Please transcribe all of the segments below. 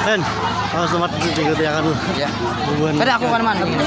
Ben, kalau selamat ikut ya kan. Ya. Hubungan. Kada aku mana-mana. Ya.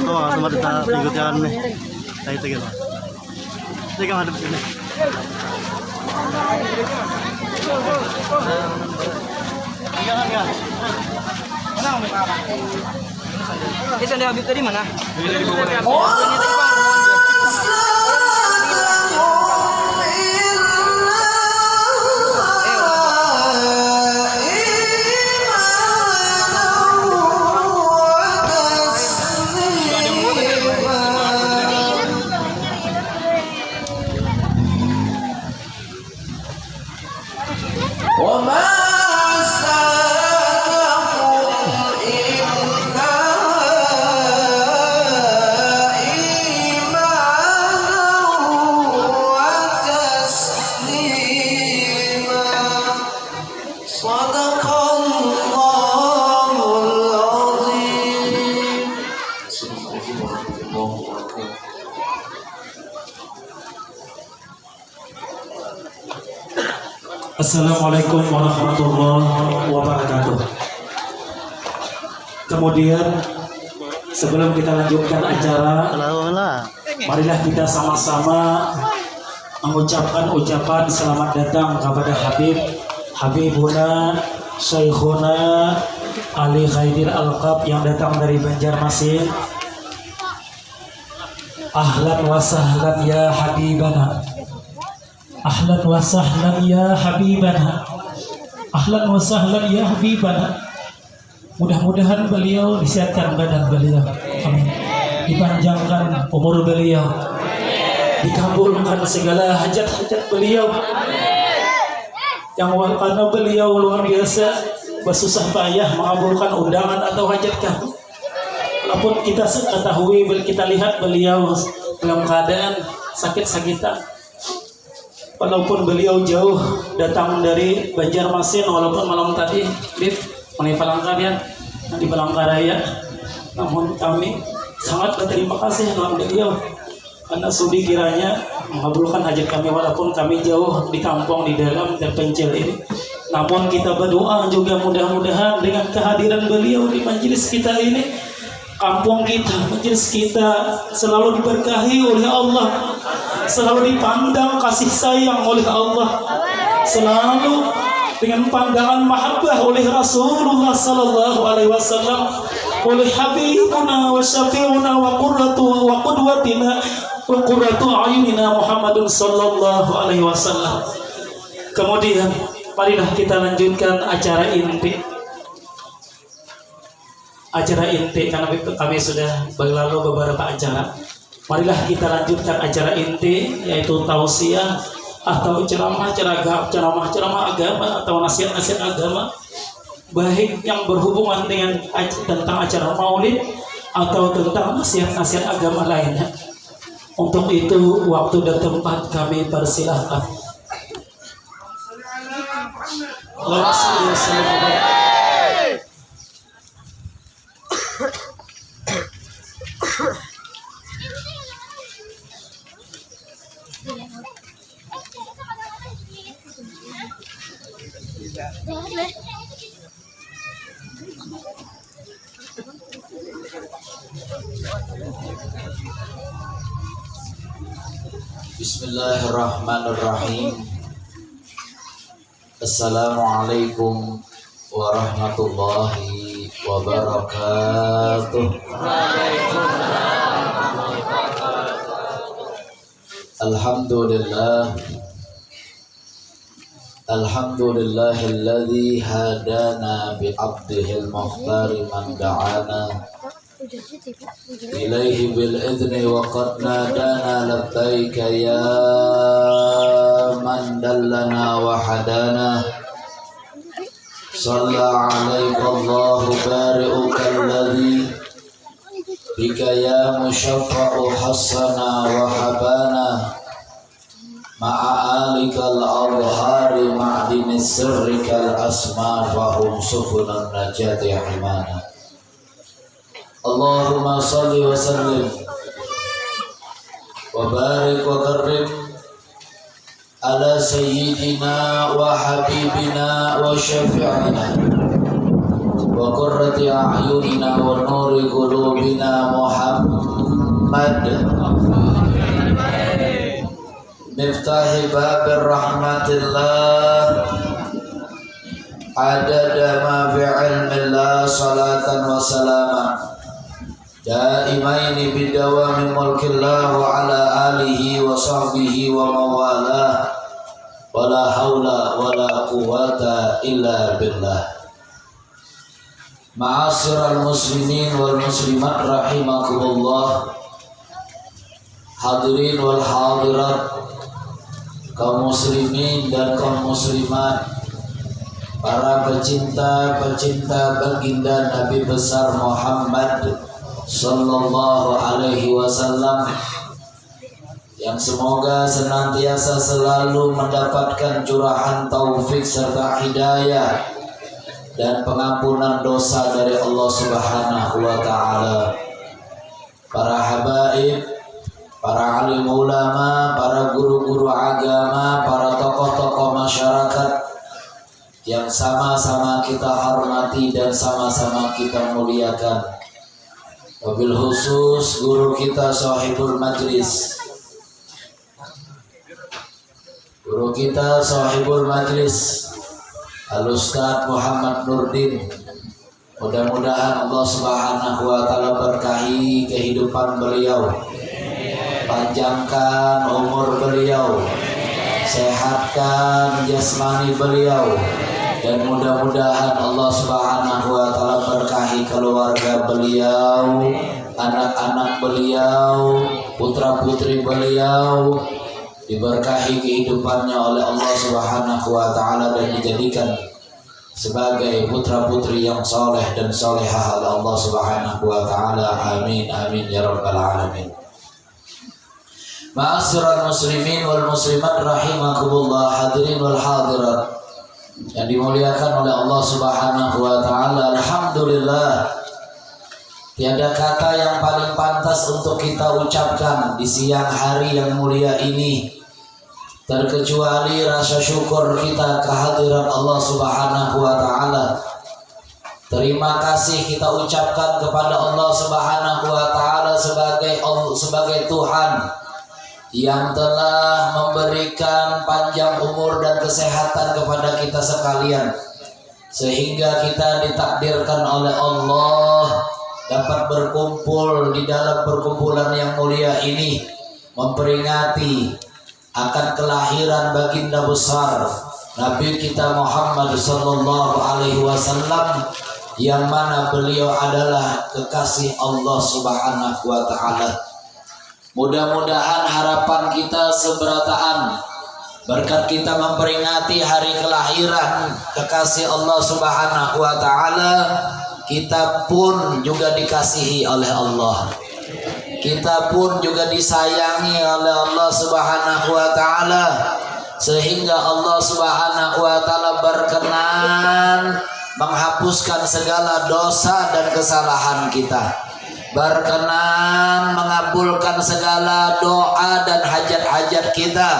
Wah, sama kita ikut jalan nih. Saya itu gitu. Saya kan hadap sini. Jangan ya. Ini sandi Habib tadi mana? Assalamualaikum warahmatullahi wabarakatuh. Kemudian sebelum kita lanjutkan acara, marilah kita sama-sama mengucapkan ucapan selamat datang kepada Habibuna Syekhuna Ali Khaidir Alqab yang datang dari Banjarmasin. Ahlan wa sahlan ya habibana. Ahlan wa sahlan ya habibana. Ahlan wa sahlan ya habibana. Mudah-mudahan beliau disehatkan badan beliau. Amin. Dipanjangkan umur beliau. Dikabulkan segala hajat-hajat beliau. Yang karena beliau luar biasa bersusah payah mengabulkan undangan atau hajat kami. Walaupun kita ketahui, kita lihat beliau dalam keadaan sakit-sakitan. Walaupun beliau jauh datang dari Banjarmasin, walaupun malam tadi di Palangkaraya, di Palangkaraya, namun kami sangat berterima kasih kepada beliau karena sudi kiranya mengabulkan hajat kami walaupun kami jauh di kampung di dalam terpencil ini. Namun kita berdoa juga mudah-mudahan dengan kehadiran beliau di majelis kita ini, kampung kita, majelis kita selalu diberkahi oleh Allah, selalu dipandang kasih sayang oleh Allah, selalu dengan pandangan mahabbah oleh Rasulullah sallallahu alaihi wasallam, oleh habibuna wa syafi'una wa qudwatina wa qurratu ayunina Muhammadun sallallahu alaihi wasallam. Kemudian marilah kita lanjutkan acara inti. Acara inti karena kami sudah berlalu beberapa acara. Marilah kita lanjutkan acara inti, yaitu tausiah atau ceramah agama atau nasihat-nasihat agama, baik yang berhubungan dengan tentang acara maulid atau tentang nasihat-nasihat agama lainnya. Untuk itu waktu dan tempat kami persilahkan. Bismillahirrahmanirrahim. Assalamualaikum warahmatullahi wabarakatuh. Alhamdulillah. Alhamdulillahilladzi hadana bi abdihil muhtari man da'ana ilaihi bil idni wa qad nadana labbaika ya man dallana wa hadana salla alaika Allahu bari'uka alladhi bika ya musyaffa'u hassana wa habana ma'a alikal arhari ma'dini sirrikal asma fahum sufunan najati himana. Allahumma salli wa sallim wa barik wa karim ala sayyidina wa habibina wa syafi'ina wa qurrati a'yunina wa nuri qulubina Muhammad miftahi babir rahmatillah adada ma bi'ilmillah salatan wa salaman daimaini bidawami mulkillah wa ala alihi wa sahbihi wa mawalah wa la hawla wa la quwata illa billah. Ma'asyiral muslimin wal muslimat rahimakumullah, hadirin wal hadirat, kaum muslimin dan kaum muslimat, para pecinta baginda Nabi besar Muhammad sallallahu alaihi wasallam, yang semoga senantiasa selalu mendapatkan curahan taufik serta hidayah dan pengampunan dosa dari Allah Subhanahu wa taala. Para habaib, para alim ulama, para guru-guru agama, para tokoh-tokoh masyarakat yang sama-sama kita hormati dan sama-sama kita muliakan. Wabil khusus guru kita sahibul majlis, Al-Ustaz Muhammad Nurdin. Mudah-mudahan Allah Subhanahu wa taala berkahi kehidupan beliau, panjangkan umur beliau, sehatkan jasmani beliau, dan mudah-mudahan Allah Subhanahu wa taala berkahi keluarga beliau, anak-anak beliau, putra-putri beliau, diberkahi kehidupannya oleh Allah Subhanahu wa taala dan dijadikan sebagai putra-putri yang soleh dan solehah oleh Allah Subhanahu wa taala. Amin amin ya rabbal alamin. Ma'asyiral muslimin wal muslimat rahimakumullah, hadirin wal hadirat yang dimuliakan oleh Allah Subhanahu wa taala. Alhamdulillah, tiada kata yang paling pantas untuk kita ucapkan di siang hari yang mulia ini terkecuali rasa syukur kita kehadiran Allah Subhanahu wa taala. Terima kasih kita ucapkan kepada Allah Subhanahu wa taala sebagai Tuhan yang telah memberikan panjang umur dan kesehatan kepada kita sekalian, sehingga kita ditakdirkan oleh Allah dapat berkumpul di dalam perkumpulan yang mulia ini, memperingati akan kelahiran baginda besar Nabi kita Muhammad sallallahu alaihi wasallam, yang mana beliau adalah kekasih Allah Subhanahu wa taala. Mudah-mudahan harapan kita seberataan berkat kita memperingati hari kelahiran kekasih Allah Subhanahu wa taala, kita pun juga dikasihi oleh Allah. Kita pun juga disayangi oleh Allah Subhanahu wa taala, sehingga Allah Subhanahu wa taala berkenan menghapuskan segala dosa dan kesalahan kita, berkenan mengabulkan segala doa dan hajat-hajat kita,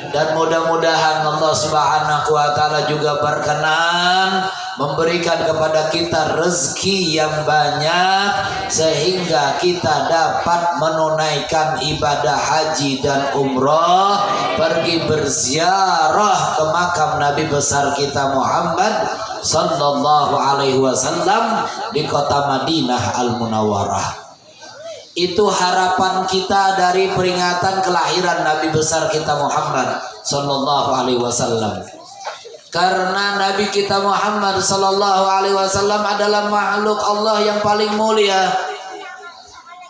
dan mudah-mudahan Allah Subhanahu wa taala juga berkenan memberikan kepada kita rezeki yang banyak sehingga kita dapat menunaikan ibadah haji dan umroh, pergi berziarah ke makam Nabi besar kita Muhammad sallallahu alaihi wasallam di kota Madinah Al-Munawwarah. Itu harapan kita dari peringatan kelahiran Nabi besar kita Muhammad sallallahu alaihi wasallam. Karena Nabi kita Muhammad sallallahu alaihi wasallam adalah makhluk Allah yang paling mulia.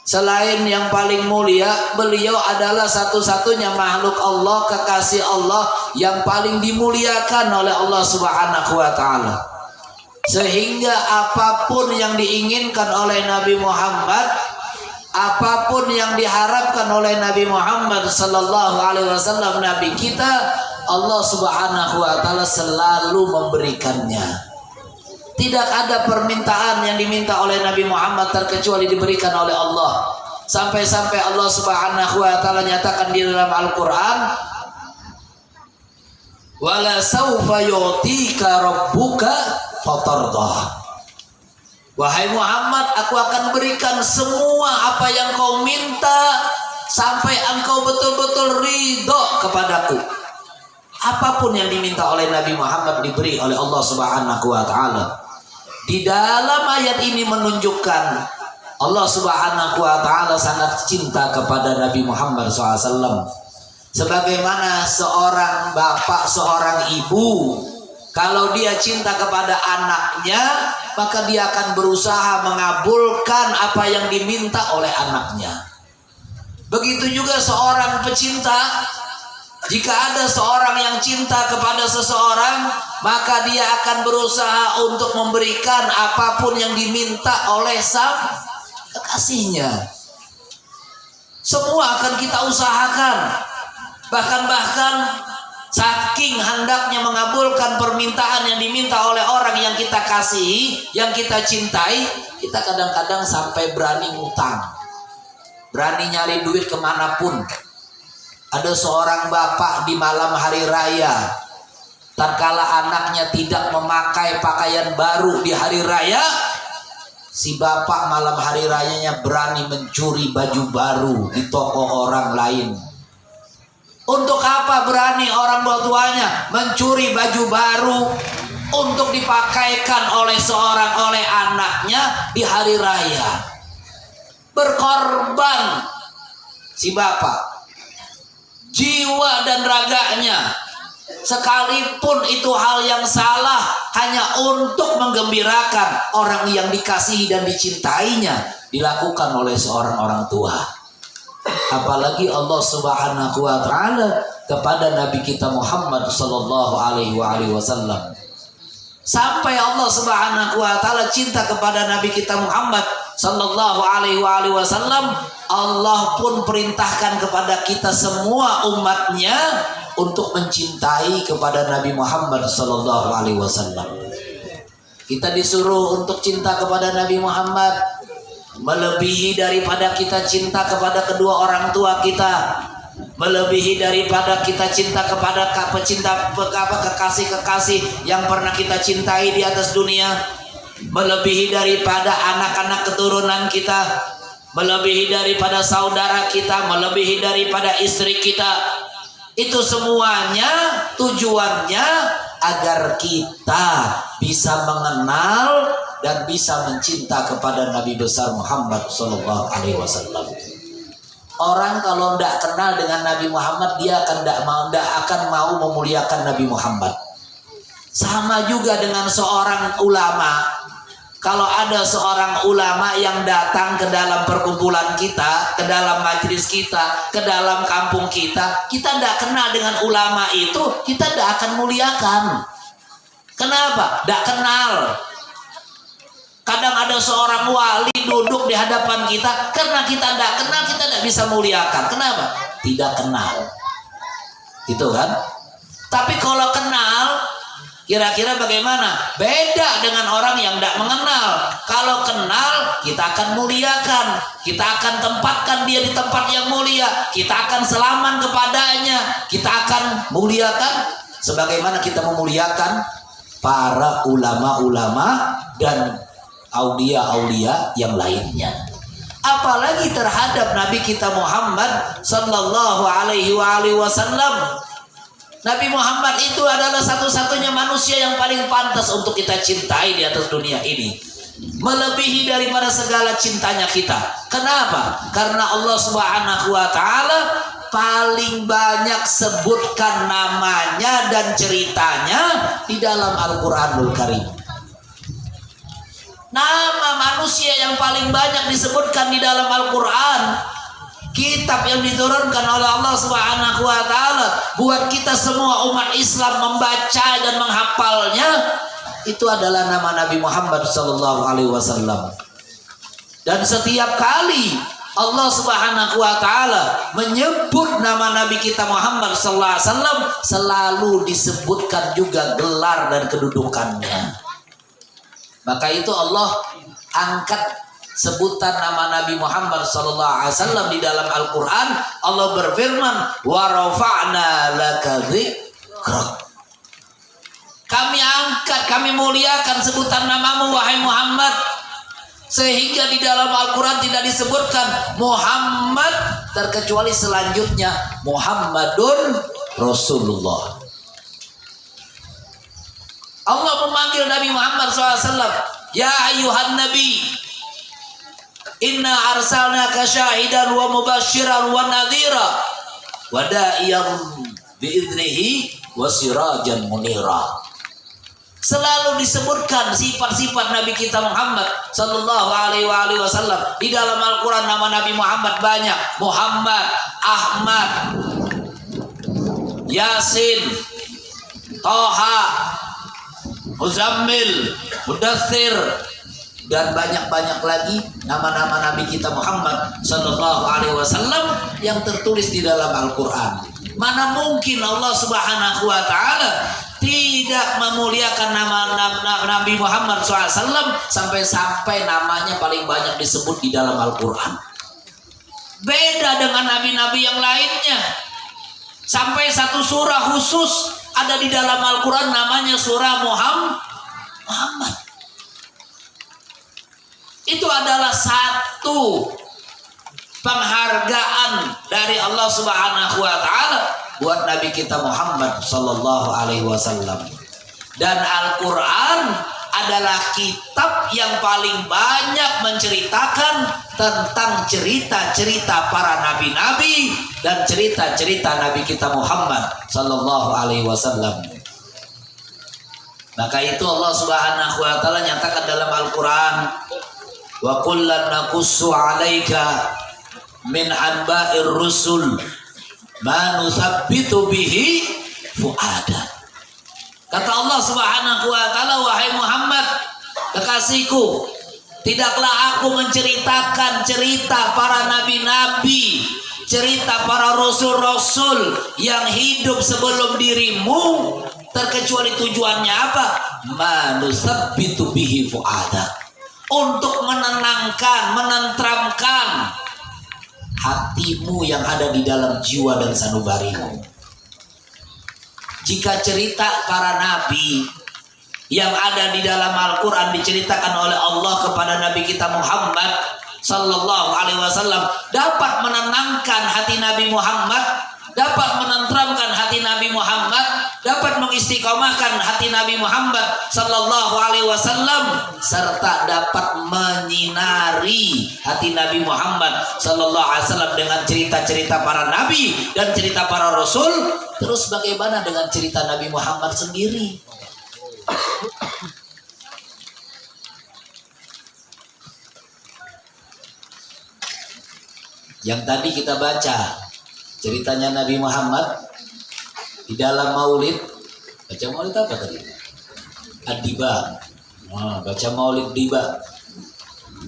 Selain yang paling mulia, beliau adalah satu-satunya makhluk Allah, kekasih Allah yang paling dimuliakan oleh Allah Subhanahu wa taala. Sehingga apapun yang diinginkan oleh Nabi Muhammad, apapun yang diharapkan oleh Nabi Muhammad sallallahu alaihi wasallam, Nabi kita, Allah Subhanahu wa taala selalu memberikannya. Tidak ada permintaan yang diminta oleh Nabi Muhammad terkecuali diberikan oleh Allah. Sampai-sampai Allah Subhanahu wa taala nyatakan di dalam Al-Qur'an, "Wala saufa yu'tika rabbuka fatardah." Wahai Muhammad, aku akan berikan semua apa yang kau minta sampai engkau betul-betul ridho kepadaku. Apapun yang diminta oleh Nabi Muhammad diberi oleh Allah Subhanahu wa taala. Di dalam ayat ini menunjukkan Allah Subhanahu wa taala sangat cinta kepada Nabi Muhammad SAW. Sebagaimana seorang bapak, seorang ibu, kalau dia cinta kepada anaknya, maka dia akan berusaha mengabulkan apa yang diminta oleh anaknya. Begitu juga seorang pecinta, jika ada seorang yang cinta kepada seseorang, maka dia akan berusaha untuk memberikan apapun yang diminta oleh sang kekasihnya. Semua akan kita usahakan. Bahkan saking hendaknya mengabulkan permintaan yang diminta oleh orang yang kita kasihi, yang kita cintai, kita kadang-kadang sampai berani ngutang, berani nyari duit kemanapun. Ada seorang bapak di malam hari raya, tatkala anaknya tidak memakai pakaian baru di hari raya, si bapak malam hari rayanya berani mencuri baju baru di toko orang lain. Untuk apa berani orang tuanya mencuri baju baru untuk dipakaikan oleh anaknya di hari raya? Berkorban si bapak, jiwa dan raganya, sekalipun itu hal yang salah, hanya untuk menggembirakan orang yang dikasihi dan dicintainya, dilakukan oleh seorang orang tua. Apalagi Allah Subhanahu wa taala kepada Nabi kita Muhammad sallallahu alaihi wasallam. Sampai Allah Subhanahu wa taala cinta kepada Nabi kita Muhammad sallallahu alaihi wasallam, Allah pun perintahkan kepada kita semua umatnya untuk mencintai kepada Nabi Muhammad sallallahu alaihi wasallam. Kita disuruh untuk cinta kepada Nabi Muhammad melebihi daripada kita cinta kepada kedua orang tua kita, melebihi daripada kita cinta kepada kekasih-kekasih yang pernah kita cintai di atas dunia, melebihi daripada anak-anak keturunan kita, melebihi daripada saudara kita, melebihi daripada istri kita. Itu semuanya tujuannya agar kita bisa mengenal dan bisa mencinta kepada Nabi besar Muhammad sallallahu alaihi wasallam. Orang kalau tidak kenal dengan Nabi Muhammad, dia akan tidak akan mau memuliakan Nabi Muhammad. Sama juga dengan seorang ulama. Kalau ada seorang ulama yang datang ke dalam perkumpulan kita, ke dalam majelis kita, ke dalam kampung kita, kita tidak kenal dengan ulama itu, kita tidak akan muliakan. Kenapa? Tidak kenal. Kadang ada seorang wali duduk di hadapan kita, karena kita tidak kenal, kita tidak bisa muliakan. Kenapa? Tidak kenal. Gitu kan? Tapi kalau kenal, kira-kira bagaimana? Beda dengan orang yang tidak mengenal. Kalau kenal, kita akan muliakan. Kita akan tempatkan dia di tempat yang mulia. Kita akan selaman kepadanya. Kita akan muliakan sebagaimana kita memuliakan para ulama-ulama dan aulia-aulia yang lainnya. Apalagi terhadap Nabi kita Muhammad sallallahu alaihi wasallam. Nabi Muhammad itu adalah satu-satunya manusia yang paling pantas untuk kita cintai di atas dunia ini, melebihi daripada segala cintanya kita. Kenapa? Karena Allah Subhanahu wa taala paling banyak sebutkan namanya dan ceritanya di dalam Al-Qur'anul Karim. Nama manusia yang paling banyak disebutkan di dalam Al-Qur'an, kitab yang diturunkan oleh Allah Subhanahu wa taala buat kita semua umat Islam membaca dan menghafalnya, itu adalah nama Nabi Muhammad sallallahu alaihi wasallam. Dan setiap kali Allah Subhanahu wa taala menyebut nama Nabi kita Muhammad sallallahu alaihi wasallam, selalu disebutkan juga gelar dan kedudukannya. Maka itu Allah angkat sebutan nama Nabi Muhammad sallallahu alaihi wasallam di dalam Al-Qur'an. Allah berfirman, "Wa rafa'na laka dzikrak." Kami angkat, kami muliakan sebutan namamu wahai Muhammad, sehingga di dalam Al-Qur'an tidak disebutkan Muhammad terkecuali selanjutnya Muhammadun Rasulullah. Allah memanggil Nabi Muhammad SAW, "Ya ayyuhan nabi, inna arsalnaka syahidan wa mubasyiran wa nadhira wa da'iyan bi'idnihi wa sirajan munira." Selalu disebutkan sifat-sifat Nabi kita Muhammad sallallahu alaihi wasallam. Di dalam Al-Qur'an nama Nabi Muhammad banyak. Muhammad, Ahmad, Yasin, Toha, Muzammil, Mudaththir, dan banyak-banyak lagi nama-nama Nabi kita Muhammad sallallahu alaihi wasallam yang tertulis di dalam Al-Qur'an. Mana mungkin Allah Subhanahu wa taala tidak memuliakan nama Nabi Muhammad SAW sampai namanya paling banyak disebut di dalam Al-Quran. Beda dengan nabi-nabi yang lainnya. Sampai satu surah khusus ada di dalam Al-Quran namanya surah Muhammad. Itu adalah satu penghargaan dari Allah Subhanahu wa taala buat Nabi kita Muhammad sallallahu alaihi wasallam. Dan Al-Qur'an adalah kitab yang paling banyak menceritakan tentang cerita-cerita para nabi-nabi dan cerita-cerita Nabi kita Muhammad sallallahu alaihi wasallam. Maka itu Allah Subhanahu wa taala nyatakan dalam Al-Qur'an, "Wa kullan naqussu 'alaika min anba'ir rusul ma nusabbitu bihi fu'adak." Kata Allah Subhanahu wa taala, "Wahai Muhammad, kekasihku, tidaklah aku menceritakan cerita para nabi-nabi, cerita para rasul-rasul yang hidup sebelum dirimu, terkecuali tujuannya apa? Ma nusabbitu bihi fu'adak." Untuk menenangkan, menenteramkan hatimu yang ada di dalam jiwa dan sanubarimu. Jika cerita para nabi yang ada di dalam Al-Quran diceritakan oleh Allah kepada Nabi kita Muhammad sallallahu alaihi wasallam, dapat menenangkan hati Nabi Muhammad, dapat menenteramkan hati Nabi Muhammad, dapat mengistiqomahkan hati Nabi Muhammad sallallahu alaihi wasallam, serta dapat menyinari hati Nabi Muhammad sallallahu alaihi wasallam dengan cerita-cerita para nabi dan cerita para rasul. Terus bagaimana dengan cerita Nabi Muhammad sendiri? Yang tadi kita baca ceritanya Nabi Muhammad di dalam Maulid. Baca Maulid apa tadi? Ad-Diba. Baca Maulid Diba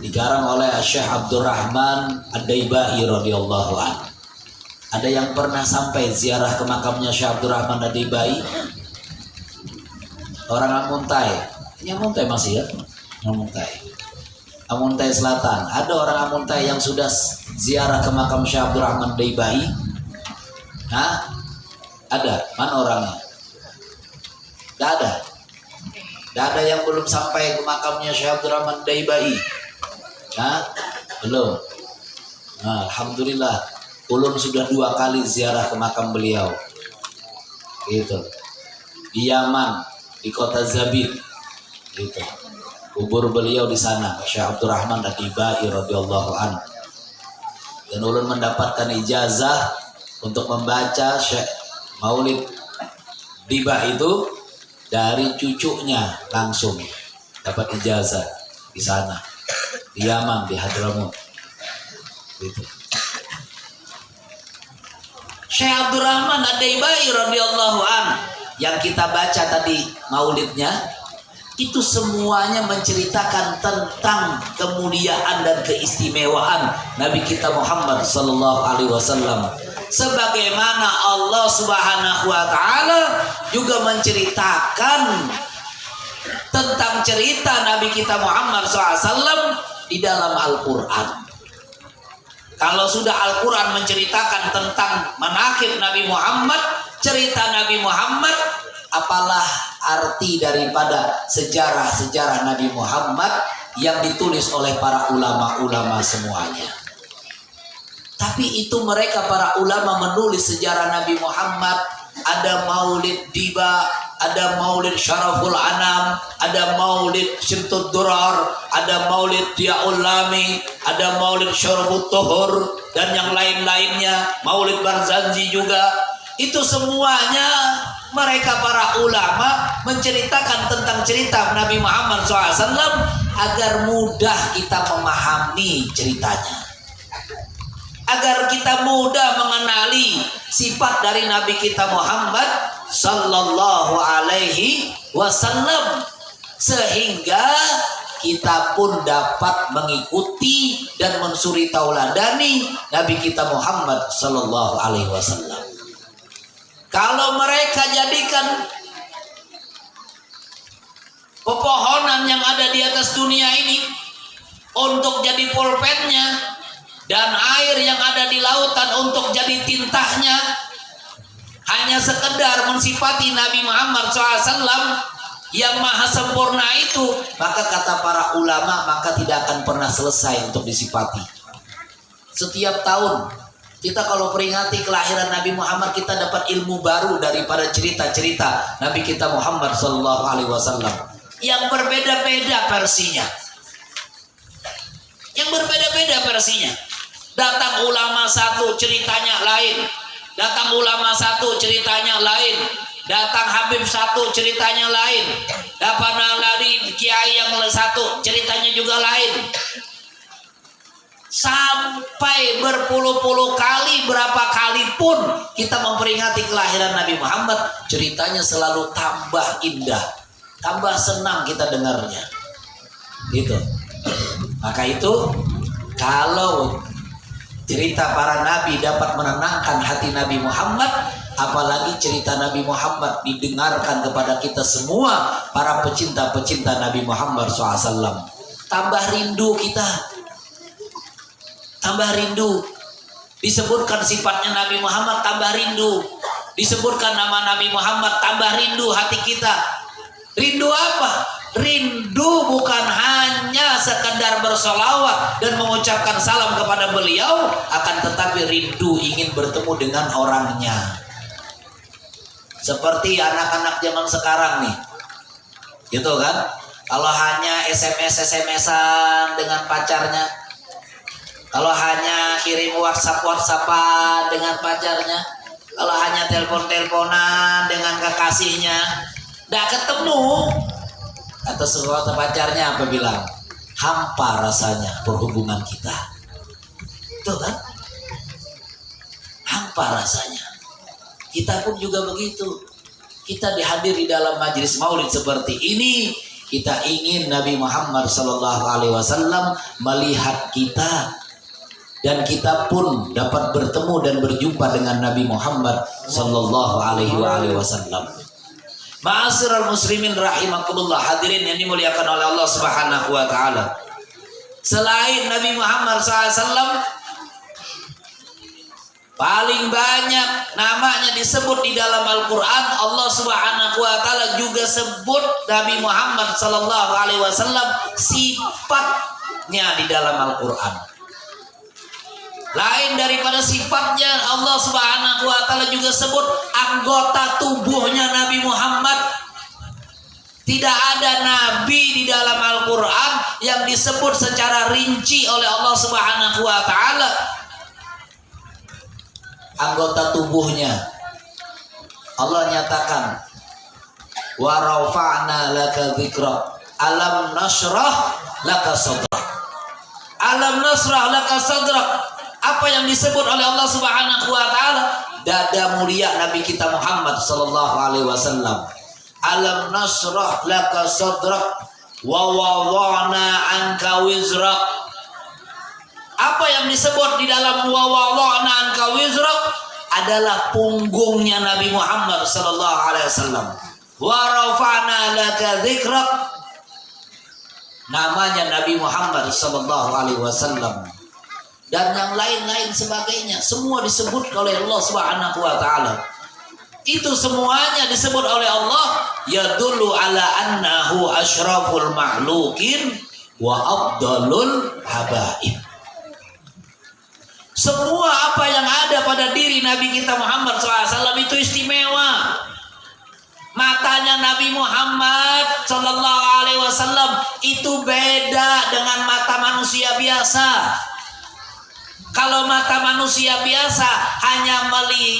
digarang oleh Syekh Abdurrahman Ad-Daibai radhiyallahu anhu. Ada yang pernah sampai ziarah ke makamnya Syekh Abdurrahman Ad-Daibai? Orang Amuntai. Ini Amuntai masih ya? Amuntai Selatan. Ada orang Amuntai yang sudah ziarah ke makam Syekh Abdurrahman Ad-Daibai? Hah? Ada? Mana orangnya? Tidak ada. Tidak ada yang belum sampai ke makamnya Syekh Abdurrahman Daibai. Nah, belum. Nah, alhamdulillah, ulun sudah 2 kali ziarah ke makam beliau. Gitu. Di Yaman, di kota Zabid. Gitu. Kubur beliau di sana, Syekh Abdurrahman Daibai radhiyallahu anhu. Dan ulun mendapatkan ijazah untuk membaca Syekh Maulid Dibah itu dari cucunya langsung dapat ijazah di sana di Yaman, di Hadramut. Gitu. Syekh Abdurrahman Ad-Daibai radhiyallahu an yang kita baca tadi maulidnya itu semuanya menceritakan tentang kemuliaan dan keistimewaan Nabi kita Muhammad sallallahu alaihi wasallam. Sebagaimana Allah Subhanahu wa taala juga menceritakan tentang cerita Nabi kita Muhammad SAW di dalam Al-Quran. Kalau sudah Al-Quran menceritakan tentang manaqib Nabi Muhammad, cerita Nabi Muhammad, apalah arti daripada sejarah-sejarah Nabi Muhammad yang ditulis oleh para ulama-ulama semuanya. Tapi itu mereka para ulama menulis sejarah Nabi Muhammad. Ada maulid Diba, ada maulid Syaraful Anam, ada maulid Syimtud Durar, ada maulid Diaul Lami, ada maulid Syarafut Tuhur, dan yang lain-lainnya, maulid Barzanji juga. Itu semuanya mereka para ulama menceritakan tentang cerita Nabi Muhammad SAW agar mudah kita memahami ceritanya, agar kita mudah mengenali sifat dari Nabi kita Muhammad sallallahu alaihi wasallam, sehingga kita pun dapat mengikuti dan mensuri tauladani Nabi kita Muhammad sallallahu alaihi wasallam. Kalau mereka jadikan pepohonan yang ada di atas dunia ini untuk jadi pulpennya, dan air yang ada di lautan untuk jadi tintahnya, hanya sekedar mensifati Nabi Muhammad SAW yang maha sempurna itu, maka kata para ulama, maka tidak akan pernah selesai untuk disifati. Setiap tahun kita kalau peringati kelahiran Nabi Muhammad, kita dapat ilmu baru daripada cerita-cerita Nabi kita Muhammad SAW yang berbeda-beda versinya, yang berbeda-beda versinya. Datang ulama satu ceritanya lain, datang ulama satu ceritanya lain, datang Habib satu ceritanya lain, dapat lari kiai yang satu ceritanya juga lain, sampai berpuluh-puluh kali, berapa kali pun kita memperingati kelahiran Nabi Muhammad, ceritanya selalu tambah indah, tambah senang kita dengarnya. Gitu. Maka itu kalau cerita para nabi dapat menenangkan hati Nabi Muhammad, apalagi cerita Nabi Muhammad didengarkan kepada kita semua para pecinta-pecinta Nabi Muhammad SAW. Tambah rindu kita, tambah rindu. Disebutkan sifatnya Nabi Muhammad, tambah rindu. Disebutkan nama Nabi Muhammad, tambah rindu hati kita. Rindu apa? Rindu bukan hanya sekedar bersolawat dan mengucapkan salam kepada beliau, akan tetapi rindu ingin bertemu dengan orangnya. Seperti anak-anak zaman sekarang nih, gitu kan? Kalau hanya SMS-an dengan pacarnya, kalau hanya kirim WhatsApp-WhatsAppan dengan pacarnya, kalau hanya telepon-teleponan dengan kekasihnya, nggak ketemu. Atau sesuatu pacarnya apa bilang, hampa rasanya perhubungan kita. Itu kan? Hampa rasanya. Kita pun juga begitu. Kita dihadiri dalam majelis maulid seperti ini, kita ingin Nabi Muhammad SAW melihat kita, dan kita pun dapat bertemu dan berjumpa dengan Nabi Muhammad SAW. Ma'asyiral muslimin rahimakumullah, hadirin yang dimuliakan oleh Allah Subhanahu wa taala. Selain Nabi Muhammad SAW, Paling banyak namanya disebut di dalam Al-Quran, Allah Subhanahu wa Ta'ala juga sebut Nabi Muhammad Sallallahu Alaihi Wasallam sifatnya di dalam Al-Quran. Lain daripada sifatnya, Allah Subhanahu wa Ta'ala juga sebut anggota tubuhnya Nabi Muhammad. Tidak ada nabi di dalam Al-Quran yang disebut secara rinci oleh Allah Subhanahu wa Ta'ala anggota tubuhnya. Allah nyatakan, wa rafa'na laka dzikrak, alam nashrah laka sadrak. Alam nasrah laka sadrak, apa yang disebut oleh Allah Subhanahu wa Ta'ala? Dada mulia Nabi kita Muhammad sallallahu alaihi wasallam. Alam nasrah laka sadrak wa wada'na anka wizrak. Apa yang disebut di dalam wa wada'na anka wizrak adalah punggungnya Nabi Muhammad sallallahu alaihi wasallam. Wa rafa'na laka dzikrak, namanya Nabi Muhammad sallallahu alaihi wasallam, dan yang lain-lain sebagainya, semua disebut oleh Allah Subhanahu wa Ta'ala. Itu semuanya disebut oleh Allah, yadullu ala annahu asyraful makhlukin wa afdalul habaib. Semua apa yang ada pada diri Nabi kita Muhammad SAW itu istimewa. Matanya Nabi Muhammad Sallallahu Alaihi Wasallam itu beda dengan mata manusia biasa. Kalau mata manusia biasa hanya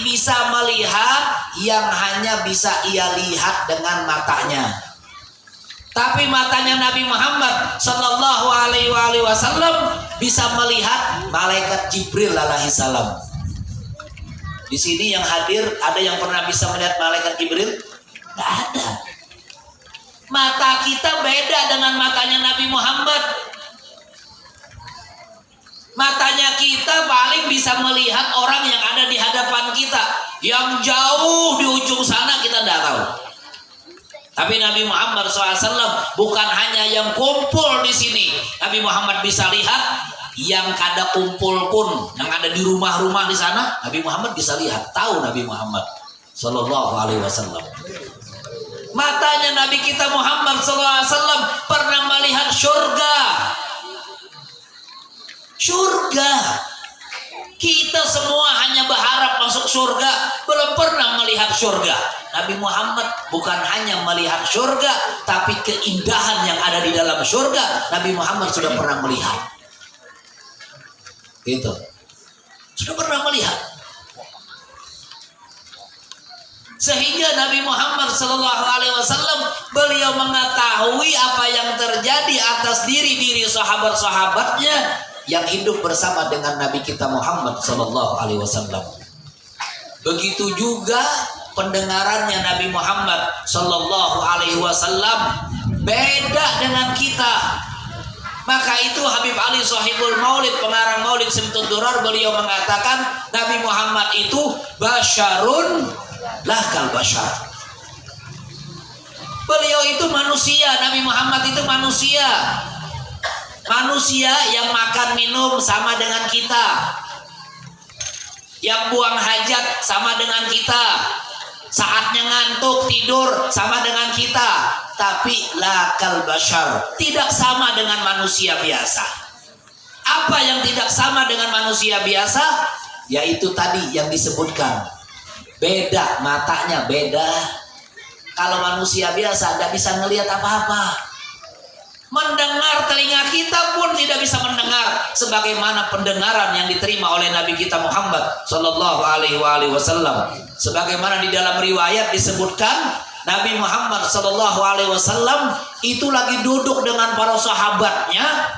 bisa melihat yang hanya bisa ia lihat dengan matanya. Tapi matanya Nabi Muhammad Sallallahu Alaihi Wasallam bisa melihat malaikat Jibril alaihi salam. Di sini yang hadir ada yang pernah bisa melihat malaikat Jibril? Tidak ada. Mata kita beda dengan matanya Nabi Muhammad. Matanya kita paling bisa melihat orang yang ada di hadapan kita, yang jauh di ujung sana kita tidak tahu. Tapi Nabi Muhammad SAW bukan hanya yang kumpul di sini, Nabi Muhammad bisa lihat yang kada kumpul pun, yang ada di rumah-rumah di sana, Nabi Muhammad bisa lihat, tahu Nabi Muhammad Sallallahu Alaihi Wasallam. Matanya Nabi kita Muhammad SAW pernah melihat surga. Surga. Kita semua hanya berharap masuk surga, belum pernah melihat surga. Nabi Muhammad bukan hanya melihat surga, tapi keindahan yang ada di dalam surga Nabi Muhammad sudah pernah melihat. Itu sudah pernah melihat. Sehingga Nabi Muhammad SAW beliau mengetahui apa yang terjadi atas diri-diri sahabat-sahabatnya yang hidup bersama dengan Nabi kita Muhammad SAW. Begitu juga pendengarannya Nabi Muhammad SAW beda dengan kita. Maka itu Habib Ali Sahibul Maulid, pengarang Maulid Simtud Durar, beliau mengatakan Nabi Muhammad itu basyarun lahkal basyar. Beliau itu manusia, Nabi Muhammad itu manusia. Manusia yang makan minum sama dengan kita, yang buang hajat sama dengan kita, saatnya ngantuk tidur sama dengan kita, tapi lakal basyar, tidak sama dengan manusia biasa. Apa yang tidak sama dengan manusia biasa? Yaitu tadi yang disebutkan, beda matanya, beda. Kalau manusia biasa tidak bisa ngelihat apa-apa. Mendengar, telinga kita pun tidak bisa mendengar sebagaimana pendengaran yang diterima oleh Nabi kita Muhammad Sallallahu Alaihi Wasallam. Sebagaimana di dalam riwayat disebutkan, Nabi Muhammad Sallallahu Alaihi Wasallam itu lagi duduk dengan para sahabatnya.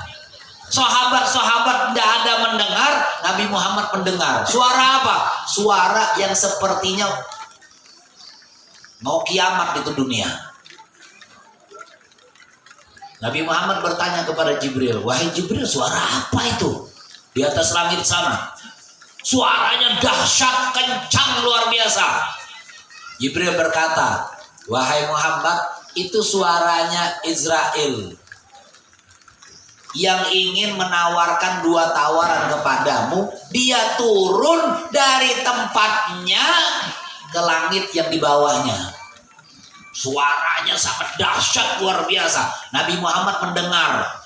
Sahabat-sahabat tidak ada mendengar, Nabi Muhammad mendengar. Suara apa? Suara yang sepertinya mau kiamat itu dunia. Nabi Muhammad bertanya kepada Jibril, wahai Jibril, suara apa itu di atas langit sana? Suaranya dahsyat, kencang, luar biasa. Jibril berkata, wahai Muhammad, itu suaranya Israel. yang ingin menawarkan dua tawaran kepadamu, dia turun dari tempatnya ke langit yang di bawahnya. Suaranya sangat dahsyat, luar biasa. Nabi Muhammad mendengar.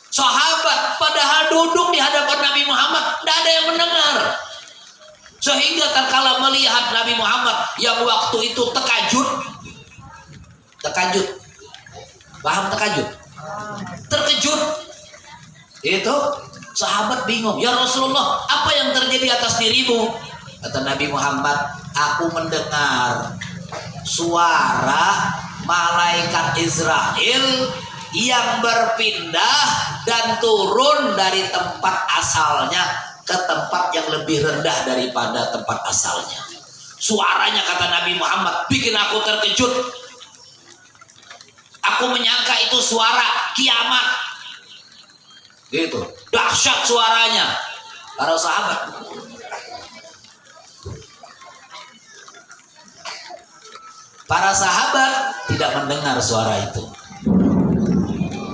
Sahabat padahal duduk di hadapan Nabi Muhammad, tidak ada yang mendengar. Sehingga tatkala melihat Nabi Muhammad yang waktu itu terkejut, paham terkejut? Terkejut. Itu sahabat bingung. Ya Rasulullah, apa yang terjadi atas dirimu? Kata Nabi Muhammad, aku mendengar suara malaikat Israel yang berpindah dan turun dari tempat asalnya ke tempat yang lebih rendah daripada tempat asalnya. Suaranya, kata Nabi Muhammad, bikin aku terkejut. Aku menyangka itu suara kiamat. Gitu, dahsyat suaranya. Para sahabat, tidak mendengar suara itu.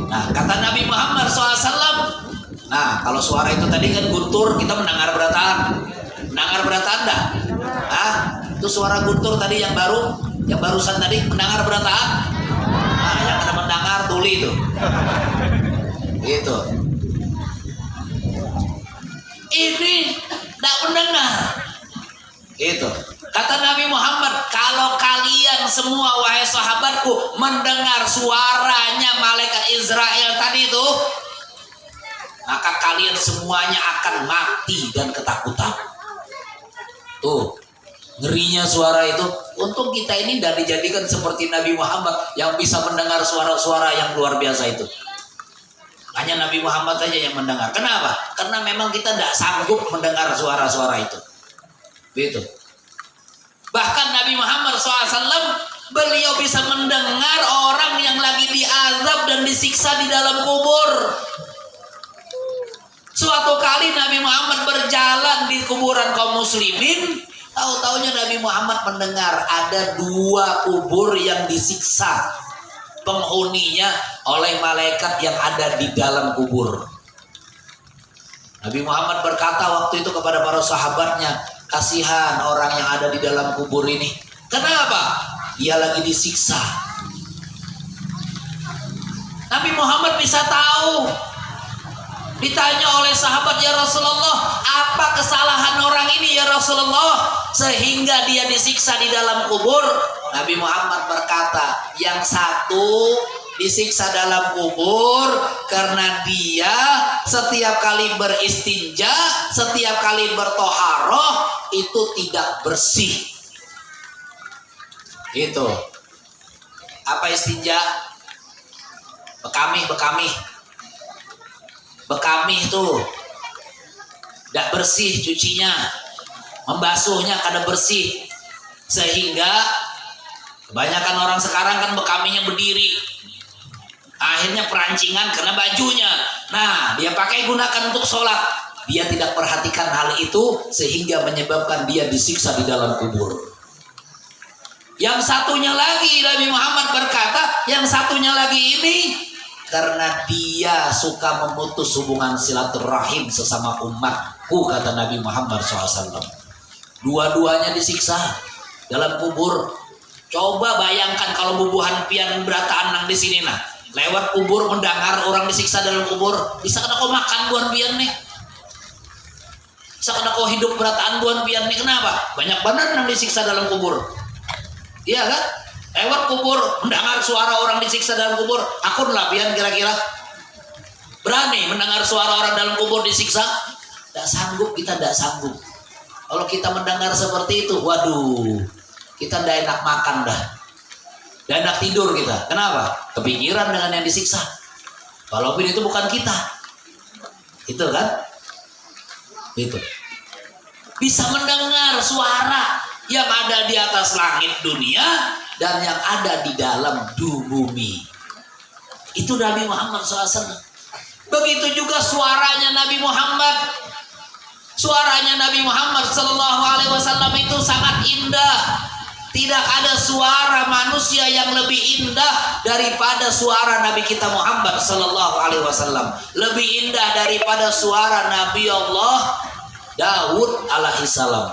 Nah, kata Nabi Muhammad SAW, nah kalau suara itu tadi kan guntur, kita mendengar berataan. Mendengar berataan enggak? Ah, itu suara guntur tadi yang barusan tadi, mendengar berataan. Nah, yang ada mendengar tuli itu. Gitu. Ini enggak mendengar. Gitu. Kata Nabi Muhammad, kalau kalian semua wahai sahabatku mendengar suaranya malaikat Israel tadi itu, maka kalian semuanya akan mati dan ketakutan. Tuh, ngerinya suara itu. Untung kita ini tidak dijadikan seperti Nabi Muhammad yang bisa mendengar suara-suara yang luar biasa itu. Hanya Nabi Muhammad saja yang mendengar. Kenapa? Karena memang kita tidak sanggup mendengar suara-suara itu. Begitu. Bahkan Nabi Muhammad SAW, beliau bisa mendengar orang yang lagi diazab dan disiksa di dalam kubur. Suatu kali Nabi Muhammad berjalan di kuburan kaum muslimin, tahu-taunya Nabi Muhammad mendengar ada 2 kubur yang disiksa penghuninya oleh malaikat yang ada di dalam kubur. Nabi Muhammad berkata waktu itu kepada para sahabatnya, kasihan orang yang ada di dalam kubur ini. Kenapa? Dia lagi disiksa. Nabi Muhammad bisa tahu. Ditanya oleh sahabat, ya Rasulullah, apa kesalahan orang ini ya Rasulullah sehingga dia disiksa di dalam kubur? Nabi Muhammad berkata, yang satu disiksa dalam kubur karena dia setiap kali beristinja, setiap kali bertoharoh itu tidak bersih. Itu apa istinja? Bekamih itu tidak bersih cucinya, membasuhnya kada bersih, sehingga kebanyakan orang sekarang kan bekaminya berdiri, akhirnya perancingan karena bajunya. Nah, dia pakai gunakan untuk sholat, dia tidak perhatikan hal itu sehingga menyebabkan dia disiksa di dalam kubur. Yang satunya lagi, Nabi Muhammad berkata, yang satunya lagi ini karena dia suka memutus hubungan silaturahim sesama umatku, kata Nabi Muhammad SAW. Dua-duanya disiksa dalam kubur. Coba bayangkan kalau bubuhan pian berataan nang di sini nah, lewat kubur mendengar orang disiksa dalam kubur, bisa kena kau makan buan pian nih, bisa kena kau hidup berataan buan pian nih. Kenapa? Banyak benar nang disiksa dalam kubur. Iya kan? Lewat kubur mendengar suara orang disiksa dalam kubur, akun lah pian kira-kira berani mendengar suara orang dalam kubur disiksa? Tidak sanggup, kita tidak sanggup. Kalau kita mendengar seperti itu, waduh, kita tidak enak makan dah, tidak enak tidur kita. Kenapa? Kepikiran dengan yang disiksa, walaupun itu bukan kita. Itu kan? Itu bisa mendengar suara yang ada di atas langit dunia dan yang ada di dalam bumi. Itu Nabi Muhammad SAW. Begitu juga suaranya Nabi Muhammad. Suaranya Nabi Muhammad SAW itu sangat indah. Tidak ada suara manusia yang lebih indah daripada suara Nabi kita Muhammad sallallahu alaihi wasallam. Lebih indah daripada suara Nabi Allah Daud alaihi salam.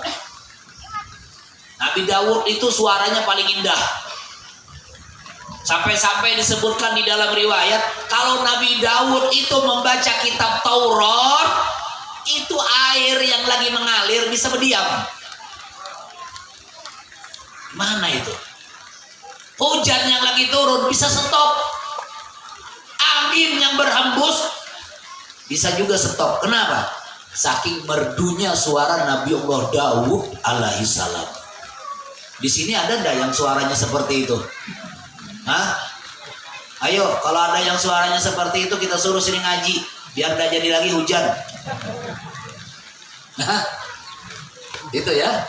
Nabi Daud itu suaranya paling indah. Sampai-sampai disebutkan di dalam riwayat, kalau Nabi Daud itu membaca kitab Taurat, itu air yang lagi mengalir bisa berdiam. Mana itu? Hujan yang lagi turun bisa stop. Angin yang berhembus bisa juga stop. Kenapa? Saking merdunya suara Nabi Allah Daud alaihi salam. Di sini ada enggak yang suaranya seperti itu? Hah? Ayo, kalau ada yang suaranya seperti itu kita suruh sini ngaji, biar enggak jadi lagi hujan. Hah? Itu ya.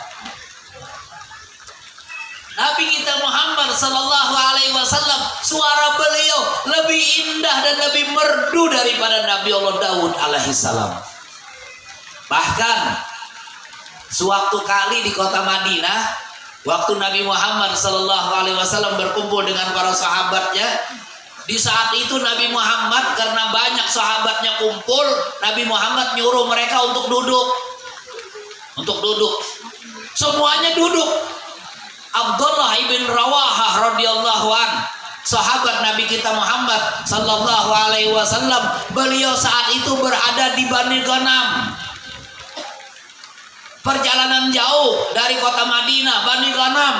Nabi kita Muhammad sallallahu alaihi wasallam, suara beliau lebih indah dan lebih merdu daripada Nabi Allah Daud alaihi salam. Bahkan sewaktu kali di kota Madinah, waktu Nabi Muhammad sallallahu alaihi wasallam berkumpul dengan para sahabatnya, di saat itu Nabi Muhammad karena banyak sahabatnya kumpul, Nabi Muhammad nyuruh mereka untuk duduk. Untuk duduk. Semuanya duduk. Abdullah ibn Rawahah radhiyallahu an, sahabat Nabi kita Muhammad sallallahu alaihi wasallam, beliau saat itu berada di Bani Ghanam. Perjalanan jauh dari kota Madinah, Bani Ghanam.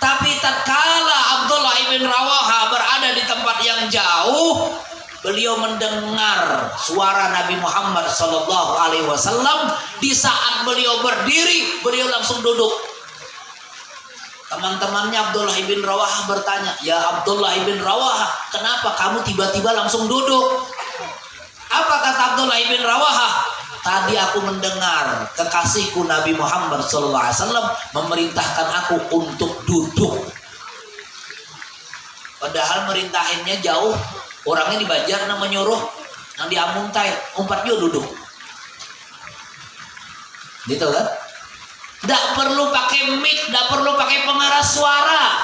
Tapi tatkala Abdullah ibn Rawahah berada di tempat yang jauh, beliau mendengar suara Nabi Muhammad sallallahu alaihi wasallam. Di saat beliau berdiri, beliau langsung duduk. Teman-temannya Abdullah ibn Rawahah bertanya, "Ya Abdullah ibn Rawahah, kenapa kamu tiba-tiba langsung duduk?" Apa kata Abdullah ibn Rawahah? "Tadi aku mendengar kekasihku Nabi Muhammad SAW memerintahkan aku untuk duduk." Padahal merintahinnya jauh, orangnya di Banjar yang menyuruh, yang di Amuntai, umpat dia duduk. Gitu kan? Tidak perlu pakai mic, tidak perlu pakai pengeras suara.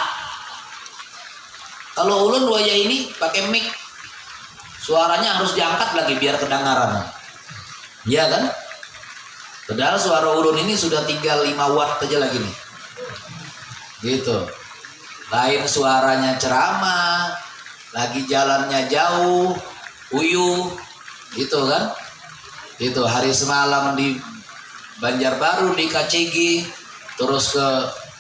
Kalau ulun wajah ini pakai mic, suaranya harus diangkat lagi biar kedengaran. Iya kan? Padahal suara ulun ini sudah tinggal 5 watt aja lagi nih. Gitu. Lain suaranya ceramah, lagi jalannya jauh, uyuh, gitu kan? Itu hari semalam di Banjarbaru, di KCG, terus ke